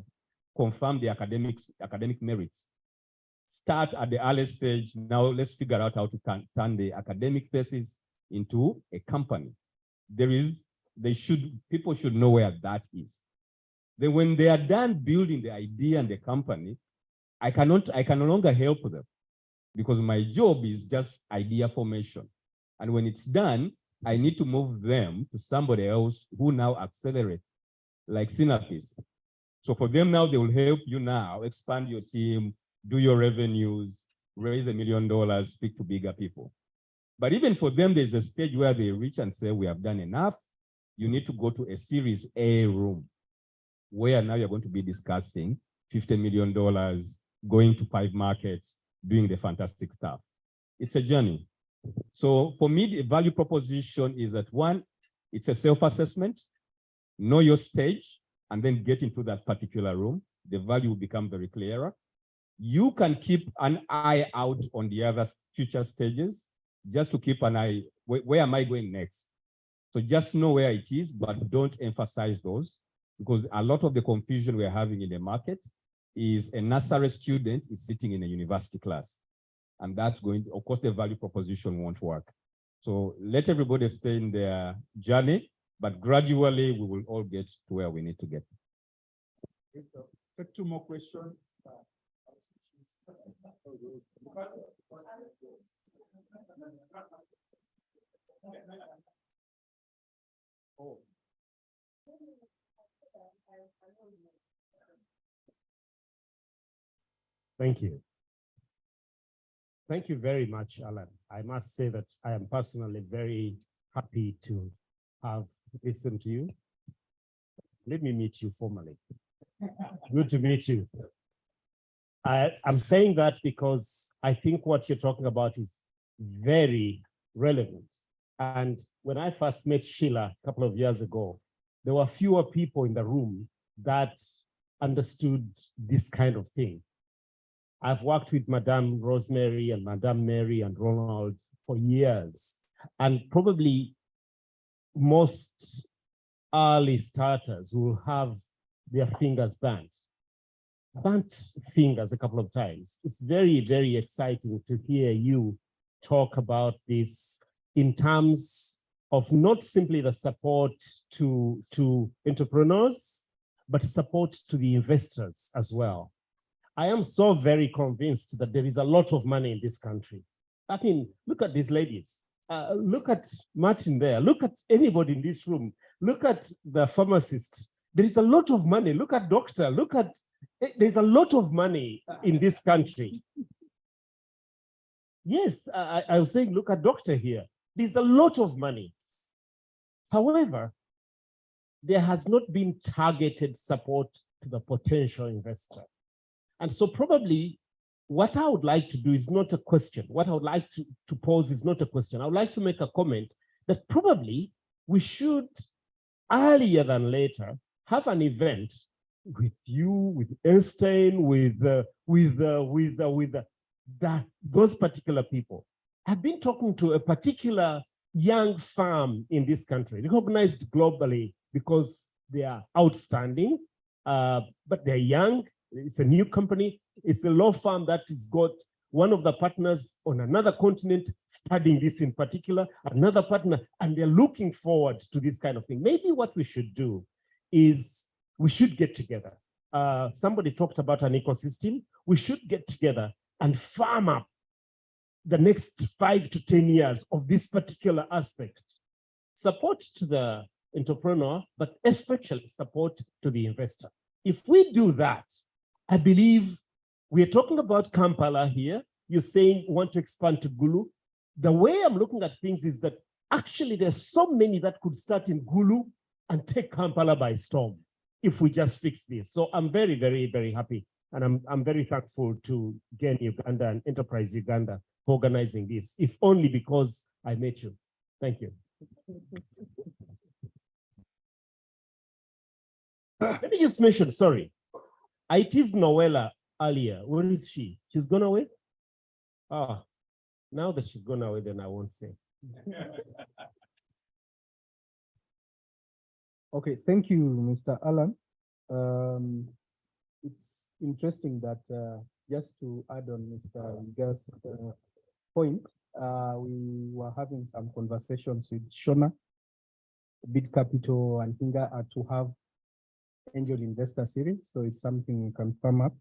confirmed the academic merits. Start at the early stage. Now let's figure out how to turn the academic thesis into a company. People should know where that is. Then when they are done building the idea and the company, I can no longer help them because my job is just idea formation. And when it's done, I need to move them to somebody else who now accelerates, like Synapis. So for them now, they will help you now expand your team, do your revenues, raise $1 million, speak to bigger people. But even for them, there's a stage where they reach and say, we have done enough. You need to go to a Series A room where now you're going to be discussing $50 million, going to 5 markets, doing the fantastic stuff. It's a journey. So for me, the value proposition is that one, it's a self-assessment, know your stage, and then get into that particular room. The value will become very clearer. You can keep an eye out on the other future stages, just to keep an eye, where am I going next? So just know where it is, but don't emphasize those, because a lot of the confusion we're having in the market is a nursery student is sitting in a university class. And that's going to, of course, the value proposition won't work. So let everybody stay in their journey, but gradually we will all get to where we need to get. Take 2 more questions. Thank you. Thank you very much, Alan. I must say that I am personally very happy to have listened to you. Let me meet you formally. Good to meet you. I'm saying that because I think what you're talking about is very relevant. And when I first met Sheila a couple of years ago, there were fewer people in the room that understood this kind of thing. I've worked with Madame Rosemary and Madame Mary and Ronald for years, and probably most early starters will have their fingers burnt fingers a couple of times. It's very, very exciting to hear you talk about this in terms of not simply the support to entrepreneurs, but support to the investors as well. I am so very convinced that there is a lot of money in this country. I mean, look at these ladies. Look at Martin there. Look at anybody in this room. Look at the pharmacists. There is a lot of money. Look at doctor. Look at, there's a lot of money in this country. Yes, I was saying, look at doctor here. There's a lot of money. However, there has not been targeted support to the potential investor. And so probably what I would like to do is not a question. What I would like to pose is not a question. I would like to make a comment that probably we should, earlier than later, have an event with you, with Einstein, with those particular people. I've been talking to a particular young firm in this country, recognized globally because they are outstanding, but they're young. It's a new company. It's a law firm that has got one of the partners on another continent studying this in particular, another partner, and they're looking forward to this kind of thing. Maybe what we should do is we should get together. Somebody talked about an ecosystem. We should get together and farm up the next 5 to 10 years of this particular aspect. Support to the entrepreneur, but especially support to the investor. If we do that, I believe we're talking about Kampala here. You're saying you want to expand to Gulu. The way I'm looking at things is that actually there's so many that could start in Gulu and take Kampala by storm if we just fix this. So I'm very, very, very happy. And I'm very thankful to GAIN Uganda and Enterprise Uganda for organizing this, if only because I met you. Thank you. Let me just mention, sorry. I teased Noella earlier. Where is she? She's gone away? Ah, now that she's gone away, then I won't say. Okay, thank you, Mr. Alan. It's interesting that just to add on Mr. Iga's point, we were having some conversations with Shona, Bid Capital and Hinga to have angel investor series. So it's something we can firm up.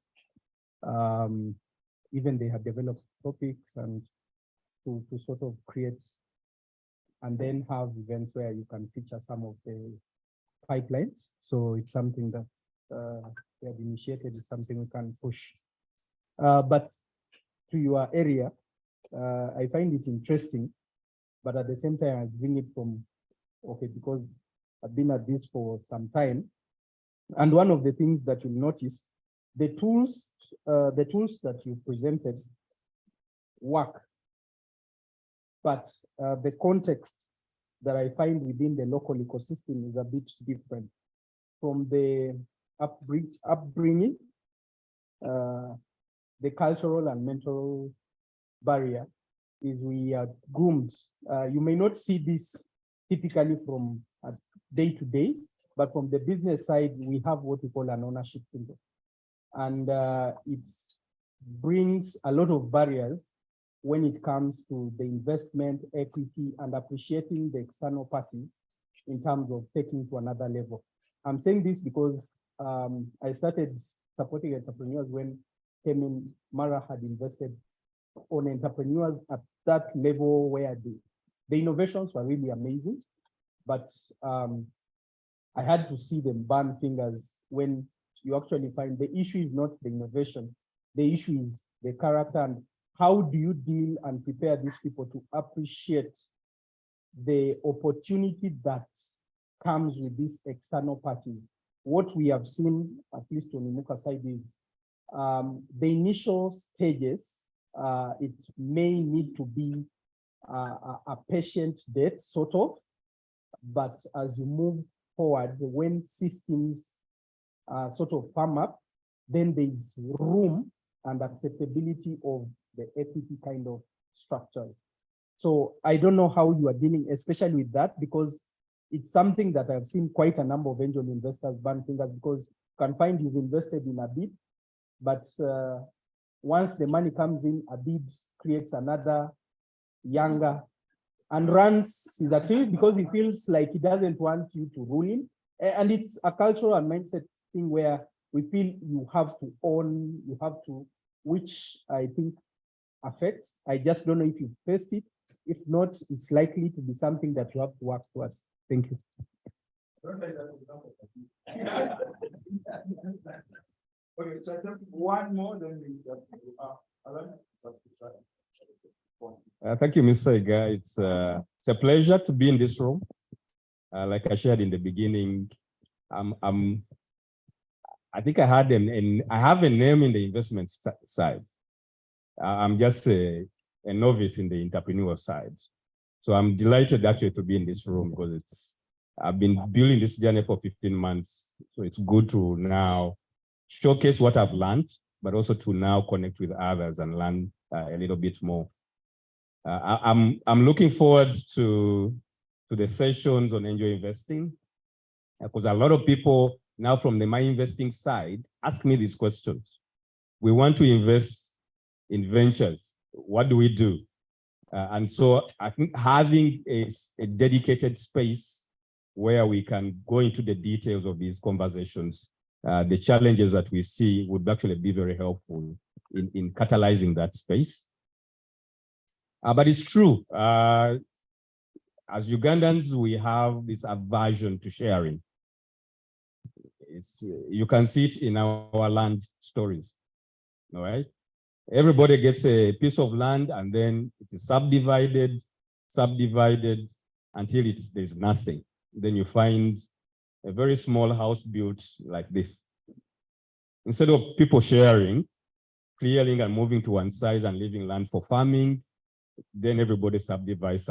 Even they have developed topics and to sort of create and then have events where you can feature some of the pipelines. So it's something that we have initiated, it's something we can push. But to your area, I find it interesting, but at the same time, I bring it from, okay, because I've been at this for some time. And one of the things that you'll notice, the tools that you presented work, but the context that I find within the local ecosystem is a bit different from the upbringing, the cultural and mental barrier is we are groomed. You may not see this typically from day to day, but from the business side, we have what we call an ownership syndrome. And it brings a lot of barriers when it comes to the investment, equity, and appreciating the external party in terms of taking to another level. I'm saying this because I started supporting entrepreneurs when Kemin Mara had invested on entrepreneurs at that level where the innovations were really amazing, but I had to see them burn fingers when you actually find the issue is not the innovation, the issue is the character and how do you deal and prepare these people to appreciate the opportunity that comes with these external parties. What we have seen, at least on the Imuka side, is the initial stages, it may need to be a patient debt, sort of, but as you move forward, when systems sort of firm up, then there's room and acceptability of the equity kind of structure. So I don't know how you are dealing, especially with that, because it's something that I've seen quite a number of angel investors burn fingers because you can find you've invested in a bid, but once the money comes in, a bid creates another younger and runs his activity because he feels like he doesn't want you to rule him. And it's a cultural and mindset thing where we feel you have to own, you have to, which I think affects. I just don't know if you've faced it. If not, it's likely to be something that you have to work towards. Thank you. Okay, so I think one more, then we thank you, Mr. Iga. It's a pleasure to be in this room. Like I shared in the beginning, I think I have a name in the investment side. I'm just a novice in the entrepreneur side. So I'm delighted actually to be in this room because I've been building this journey for 15 months. So it's good to now showcase what I've learned, but also to now connect with others and learn a little bit more. I'm looking forward to the sessions on angel investing because a lot of people now from the my investing side ask me these questions. We want to invest in ventures. What do we do? And so I think having a dedicated space where we can go into the details of these conversations, the challenges that we see would actually be very helpful in catalyzing that space. But it's true, as Ugandans, we have this aversion to sharing. You can see it in our land stories, all right? Everybody gets a piece of land and then it is subdivided until there's nothing. Then you find a very small house built like this. Instead of people sharing, clearing and moving to one side and leaving land for farming, then everybody subdivides.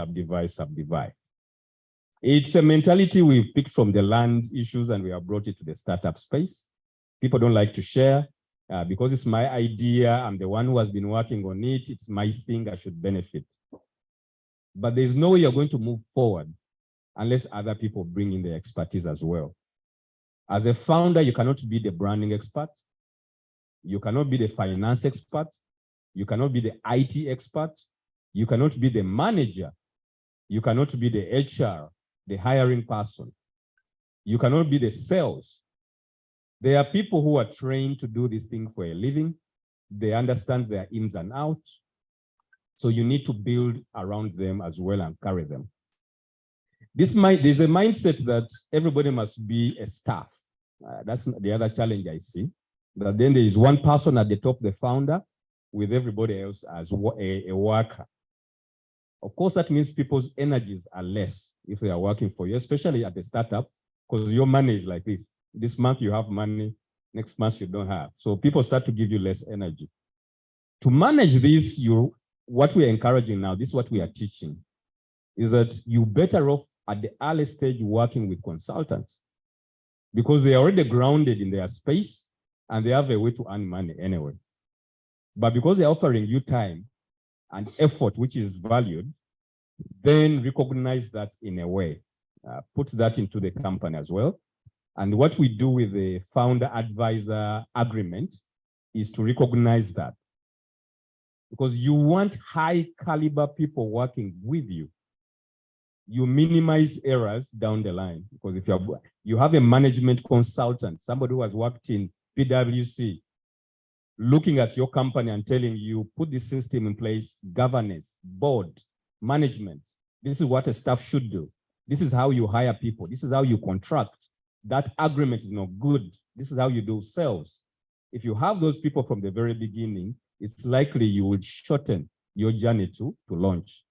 It's a mentality we picked from the land issues and we have brought it to the startup space. People don't like to share because it's my idea. I'm the one who has been working on it. It's my thing, I should benefit. But there's no way you're going to move forward unless other people bring in their expertise as well. As a founder, you cannot be the branding expert. You cannot be the finance expert. You cannot be the IT expert. You cannot be the manager. You cannot be the HR, the hiring person. You cannot be the sales. There are people who are trained to do this thing for a living. They understand their ins and outs. So you need to build around them as well and carry them. There's a mindset that everybody must be a staff. That's the other challenge I see. That then there is one person at the top, the founder, with everybody else as a worker. Of course, that means people's energies are less if they are working for you, especially at the startup, because your money is like this. This month you have money, next month you don't have. So people start to give you less energy. To manage this, what we're encouraging now, this is what we are teaching, is that you're better off at the early stage working with consultants because they are already grounded in their space and they have a way to earn money anyway. But because they're offering you time and effort, which is valued, then recognize that in a way, put that into the company as well. And what we do with the founder advisor agreement is to recognize that. Because you want high caliber people working with you. You minimize errors down the line. Because if you have a management consultant, somebody who has worked in PwC, looking at your company and telling you, put this system in place, governance, board, management. This is what a staff should do. This is how you hire people. This is how you contract. That agreement is not good. This is how you do sales. If you have those people from the very beginning, it's likely you would shorten your journey to launch.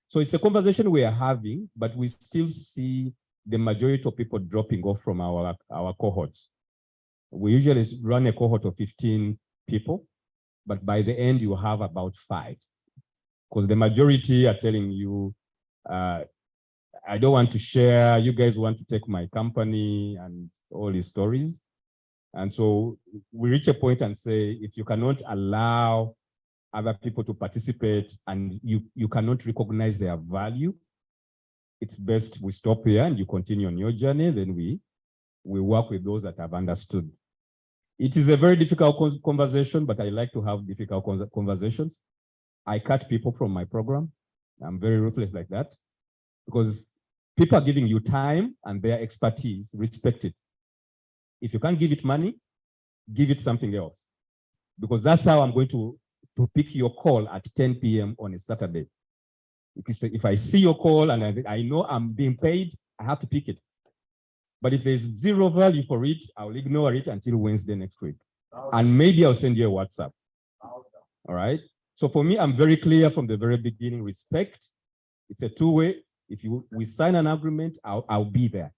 So it's a conversation we are having, but we still see the majority of people dropping off from our cohorts. We usually run a cohort of 15 people, but by the end you have about 5. Because the majority are telling you, I don't want to share, you guys want to take my company and all these stories. And so we reach a point and say, if you cannot allow other people to participate and you cannot recognize their value, it's best we stop here and you continue on your journey. Then we work with those that have understood. It is a very difficult conversation, but I like to have difficult conversations. I cut people from my program. I'm very ruthless like that because people are giving you time and their expertise, respect it. If you can't give it money, give it something else. Because that's how I'm going to pick your call at 10 p.m. on a Saturday. If I see your call and I know I'm being paid, I have to pick it. But if there's zero value for it, I'll ignore it until Wednesday next week. And maybe I'll send you a WhatsApp. All right? So for me, I'm very clear from the very beginning, respect. It's a two-way. If we sign an agreement, I'll be there.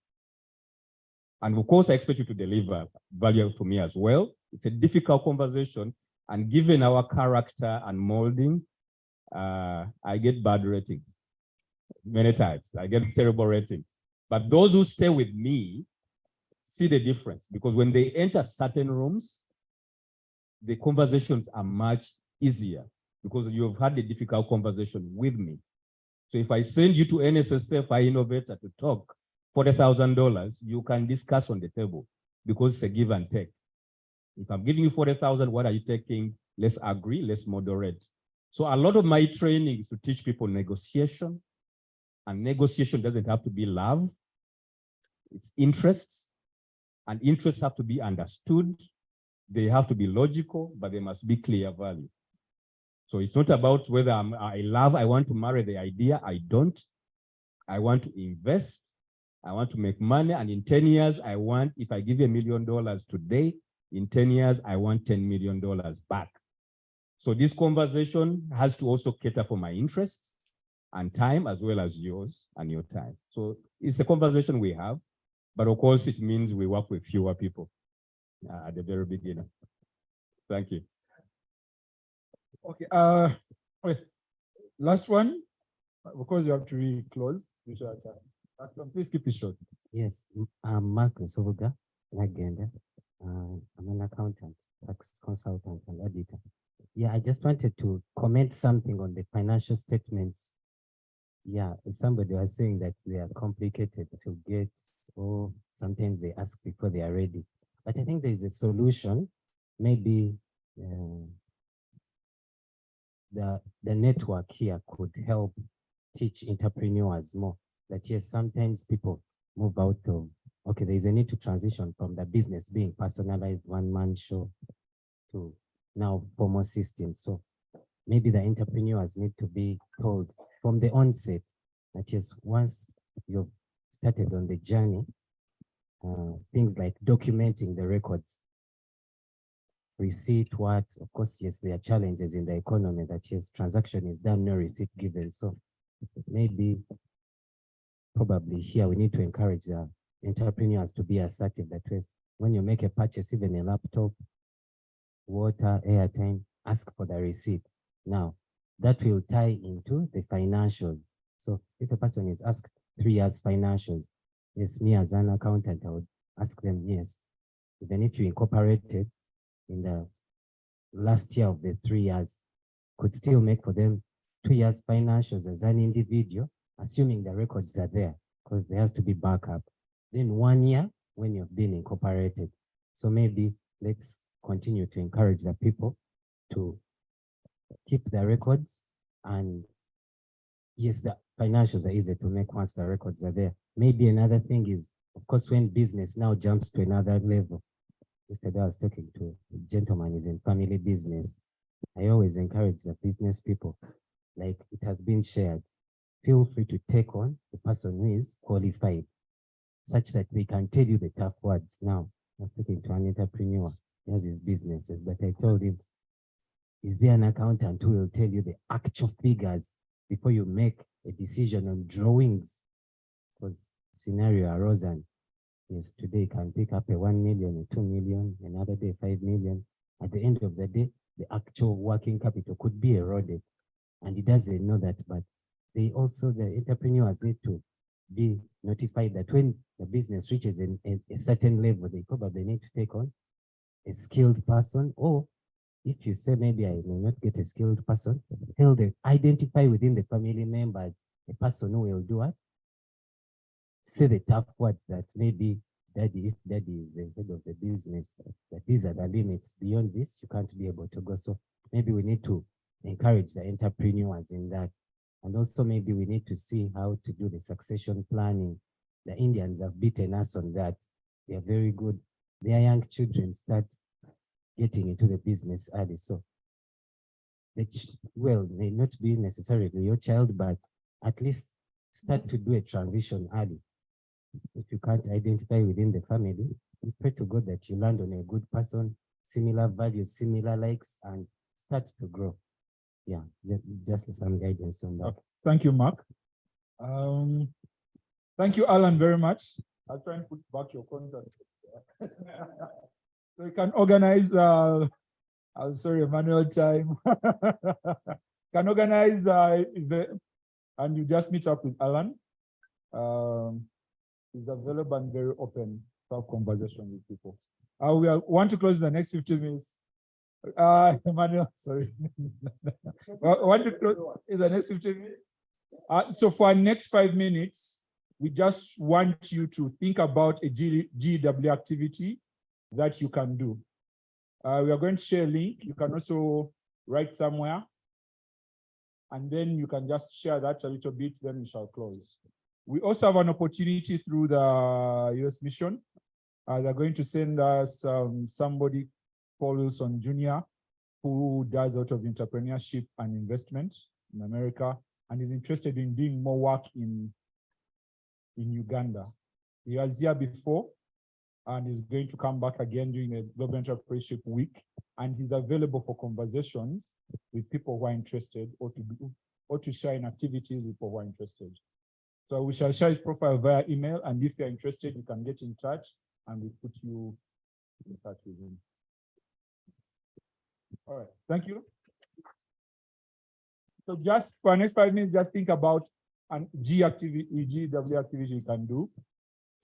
And of course, I expect you to deliver value to me as well. It's a difficult conversation. And given our character and molding, I get bad ratings many times. I get terrible ratings. But those who stay with me see the difference because when they enter certain rooms, the conversations are much easier because you've had a difficult conversation with me. So if I send you to NSSF, Innovator to talk, $40,000, you can discuss on the table because it's a give and take. If I'm giving you 40,000, what are you taking? Let's agree, let's moderate. So a lot of my training is to teach people negotiation, and negotiation doesn't have to be love. It's interests, and interests have to be understood. They have to be logical, but they must be clear value. So it's not about whether I want to marry the idea. I don't. I want to invest. I want to make money, and in 10 years, I want, if I give you $1 million today, in 10 years, I want $10 million back. So this conversation has to also cater for my interests and time, as well as yours and your time. So it's a conversation we have, but of course it means we work with fewer people at the very beginning. Thank you. Okay, wait. Last one, because you have to really close. Last one, please keep it short. Yes, I'm Marcus Ovuga Nagenda. I'm an accountant, tax consultant, and auditor. Yeah, I just wanted to comment something on the financial statements. Yeah, somebody was saying that they are complicated to get, or sometimes they ask before they are ready. But I think there's a solution. Maybe the network here could help teach entrepreneurs more. That yes, sometimes people move out of, okay, there's a need to transition from the business being personalized one-man show to now formal systems. So maybe the entrepreneurs need to be told from the onset that yes, once you've started on the journey, things like documenting the records, receipt, what, of course, yes, there are challenges in the economy that yes, transaction is done, no receipt given. So maybe, probably here we need to encourage the entrepreneurs to be assertive that yes, when you make a purchase, even a laptop, water, airtime, ask for the receipt. Now, that will tie into the financials. So if a person is asked 3 years financials, yes, me as an accountant, I would ask them, yes, even if you incorporated in the last year of the 3 years, could still make for them 2 years financials as an individual, assuming the records are there, because there has to be backup. Then 1 year when you've been incorporated. So maybe let's continue to encourage the people to keep the records, and yes, the financials are easy to make once the records are there. Maybe another thing is, of course, when business now jumps to another level. Yesterday I was talking to a gentleman who's in family business. I always encourage the business people, like it has been shared, feel free to take on the person who is qualified, such that they can tell you the tough words. Now, I was talking to an entrepreneur, he has his businesses, but I told him, is there an accountant who will tell you the actual figures before you make a decision on drawings? Because scenario arose, and yes, today you can pick up a 1 million, a 2 million, another day 5 million. At the end of the day, the actual working capital could be eroded, and he doesn't know that. But they also, the entrepreneurs need to be notified that when the business reaches a certain level, they probably need to take on a skilled person, or if you say maybe I may not get a skilled person, tell them, identify within the family members a person who will do it. Say the tough words that maybe daddy, if daddy is the head of the business, that these are the limits. Beyond this, you can't be able to go. So maybe we need to encourage the entrepreneurs in that. And also maybe we need to see how to do the succession planning. The Indians have beaten us on that. They are very good. Their young children start getting into the business early. So, may not be necessarily your child, but at least start to do a transition early. If you can't identify within the family, you pray to God that you land on a good person, similar values, similar likes, and start to grow. Yeah, just some guidance on that. Okay. Thank you, Mark. Thank you, Alan, very much. I'll try and put back your contact. So you can organize, I'm sorry, Emmanuel time. Can organize event, and you just meet up with Alan. He's available and very open to have conversation with people. We want to close in the next 15 minutes. Emmanuel, sorry. Want to close in the next 15 minutes? So for our next 5 minutes, we just want you to think about a GEW activity that you can do. We are going to share a link. You can also write somewhere, and then you can just share that a little bit, then we shall close. We also have an opportunity through the US mission. They're going to send us somebody, Paul Wilson Jr., who does a lot of entrepreneurship and investment in America, and is interested in doing more work in Uganda. He was here before and is going to come back again during the Global Entrepreneurship Week. And he's available for conversations with people who are interested or to share in activities with people who are interested. So we shall share his profile via email. And if you're interested, you can get in touch and we put you in touch with him. All right, thank you. So just for the next 5 minutes, just think about an GW activity you can do.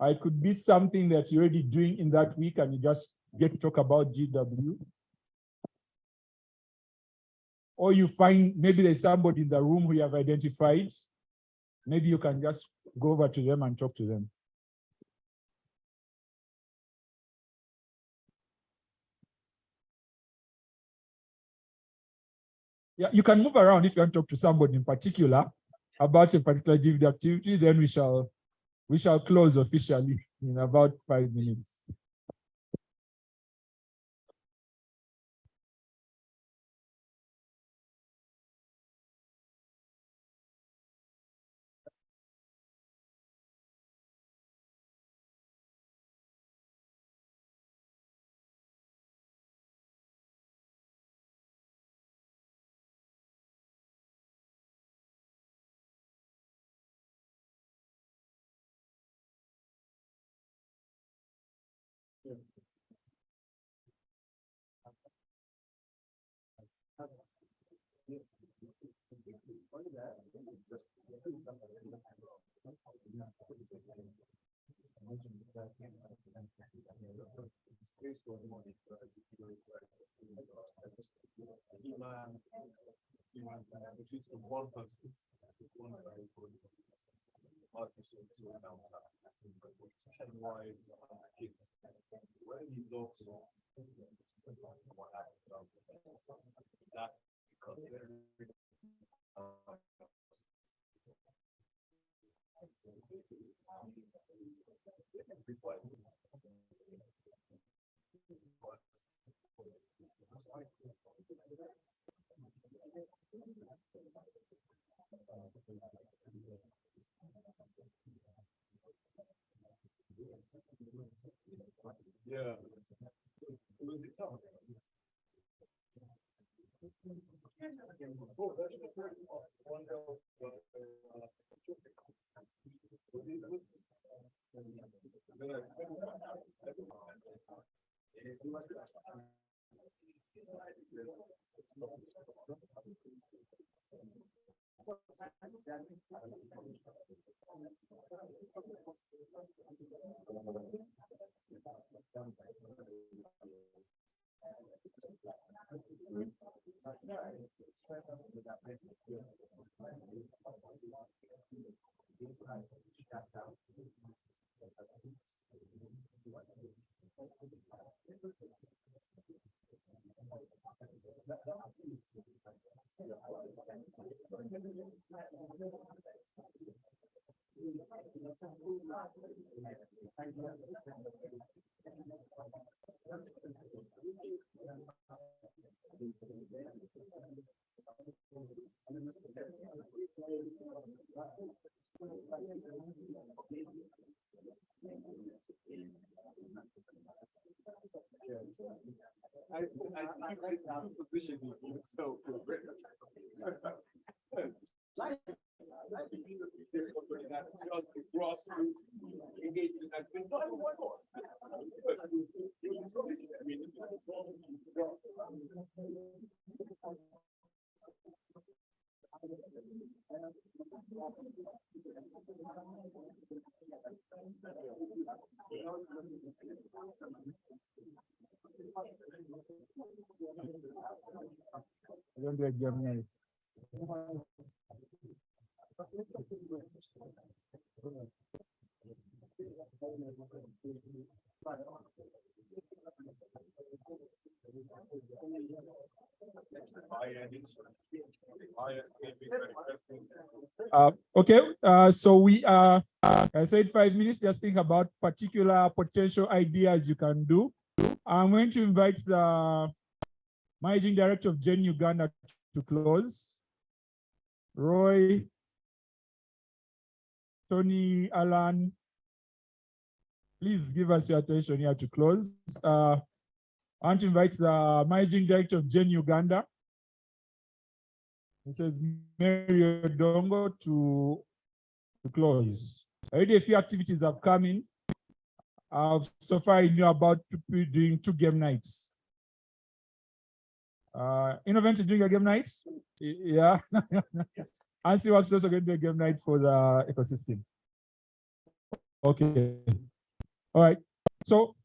It could be something that you're already doing in that week and you just get to talk about GW. Or you find maybe there's somebody in the room who you have identified. Maybe you can just go over to them and talk to them. Yeah, you can move around if you want to talk to somebody in particular about a particular GW activity, then we shall close officially in about 5 minutes. Yeah. I position yourself. Grassroots engagement has been done. Don't do it, Germany. Okay, so we are, I said 5 minutes, just think about particular potential ideas you can do. I'm going to invite the Managing Director of Gen Uganda to close. Roy, Tony, Alan, please give us your attention here to close. I want to invite the Managing Director of Gen Uganda, Mrs. Mary Odongo, to close. Already a few activities have come in. So far, I knew about doing 2 game nights. Innovent is doing a game night? Yeah. Ansi Works also going to do a game night for the ecosystem. Okay. All right. So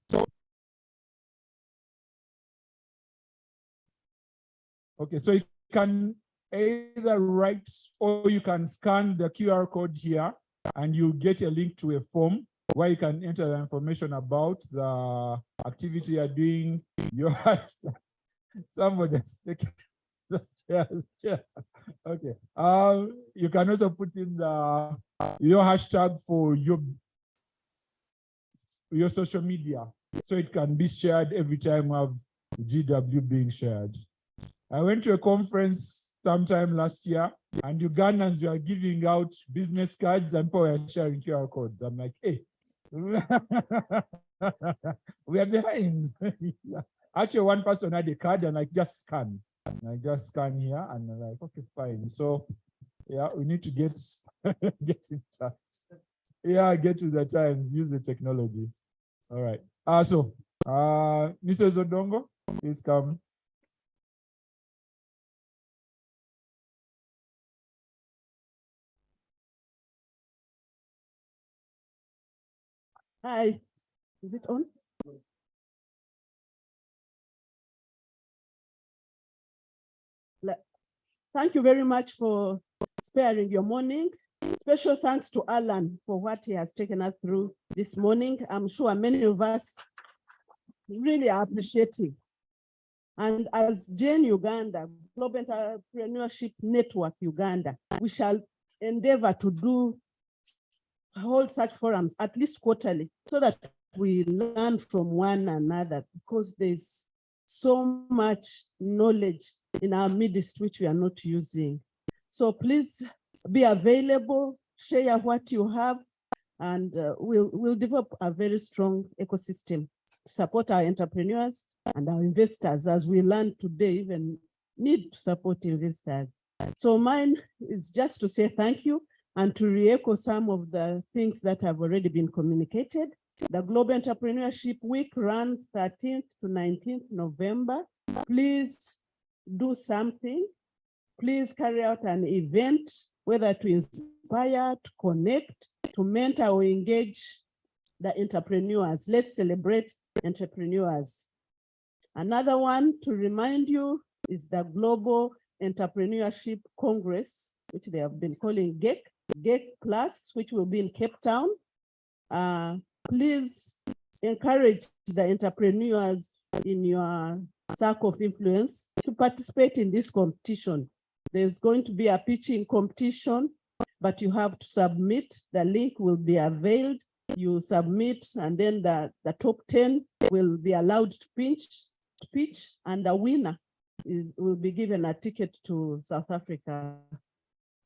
okay, so you can either write or you can scan the QR code here and you get a link to a form where you can enter the information about the activity you're doing. Your hashtag. Somebody's taking the chair. Okay. You can also put in your hashtag for your social media, so it can be shared every time we have GW being shared. I went to a conference sometime last year, and Ugandans were giving out business cards and people were sharing QR codes. I'm like, hey, we are behind. Actually, one person had a card and I just scan. And I just scan here and I'm like, okay, fine. So yeah, we need to get in touch. Yeah, get to the times, use the technology. All right. So Mrs. Odongo, please come. Hi, is it on? Thank you very much for sparing your morning. Special thanks to Alan for what he has taken us through this morning. I'm sure many of us really are appreciating. And as Gen Uganda, Global Entrepreneurship Network Uganda, we shall endeavor to hold such forums at least quarterly so that we learn from one another, because there's so much knowledge in our midst which we are not using. So please be available, share what you have, and we'll develop a very strong ecosystem to support our entrepreneurs and our investors, as we learned today, even need to support investors. So mine is just to say thank you and to re-echo some of the things that have already been communicated. The Global Entrepreneurship Week runs 13th to 19th November. Please do something. Please carry out an event, whether to inspire, to connect, to mentor or engage the entrepreneurs. Let's celebrate entrepreneurs. Another one to remind you is the Global Entrepreneurship Congress, which they have been calling GEC Plus, which will be in Cape Town. Please encourage the entrepreneurs in your circle of influence to participate in this competition. There's going to be a pitching competition, but you have to submit. The link will be availed. You submit, and then the top 10 will be allowed to pitch, and the winner will be given a ticket to South Africa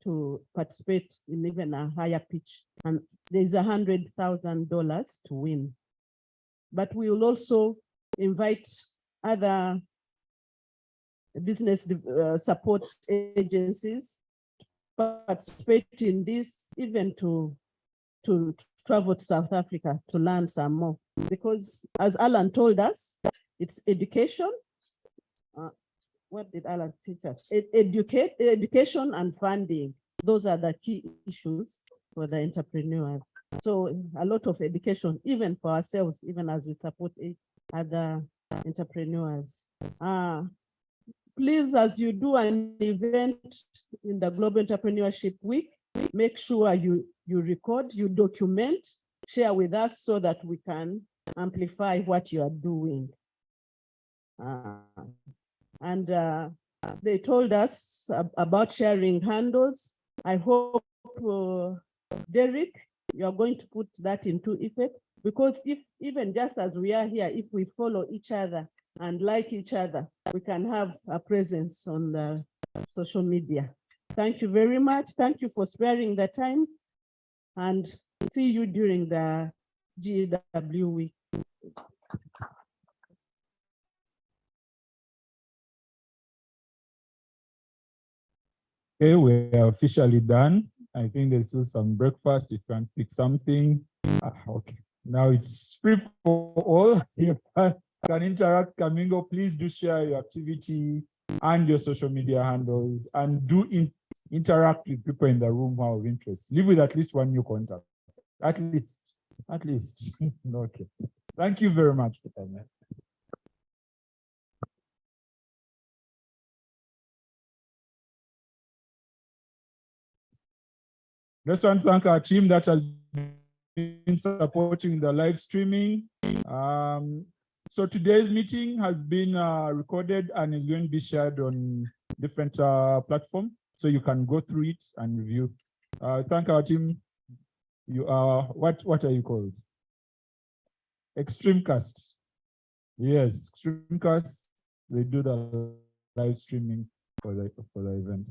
to participate in even a higher pitch. And there's $100,000 to win. But we will also invite other business support agencies to participate in this, even to travel to South Africa to learn some more. Because as Alan told us, it's education. What did Alan teach us? Education and funding. Those are the key issues for the entrepreneurs. So a lot of education, even for ourselves, even as we support other entrepreneurs. Please, as you do an event in the Global Entrepreneurship Week, make sure you record, you document, share with us so that we can amplify what you are doing. They told us about sharing handles. I hope, Derek, you're going to put that into effect, because if even just as we are here, if we follow each other and like each other, we can have a presence on the social media. Thank you very much. Thank you for sparing the time, and see you during the GW Week. Okay, we are officially done. I think there's still some breakfast. You can pick something. Okay, now it's free for all. You can interact, can mingle. Please do share your activity and your social media handles, and do interact with people in the room who are of interest. Live with at least one new contact. At least. Okay. Thank you very much for that. Just want to thank our team that has been supporting the live streaming. So today's meeting has been recorded and is going to be shared on different platforms, so you can go through it and review. Thank our team. You are, what are you called? Extremecast. Yes, Extremecast. They do the live streaming for the event.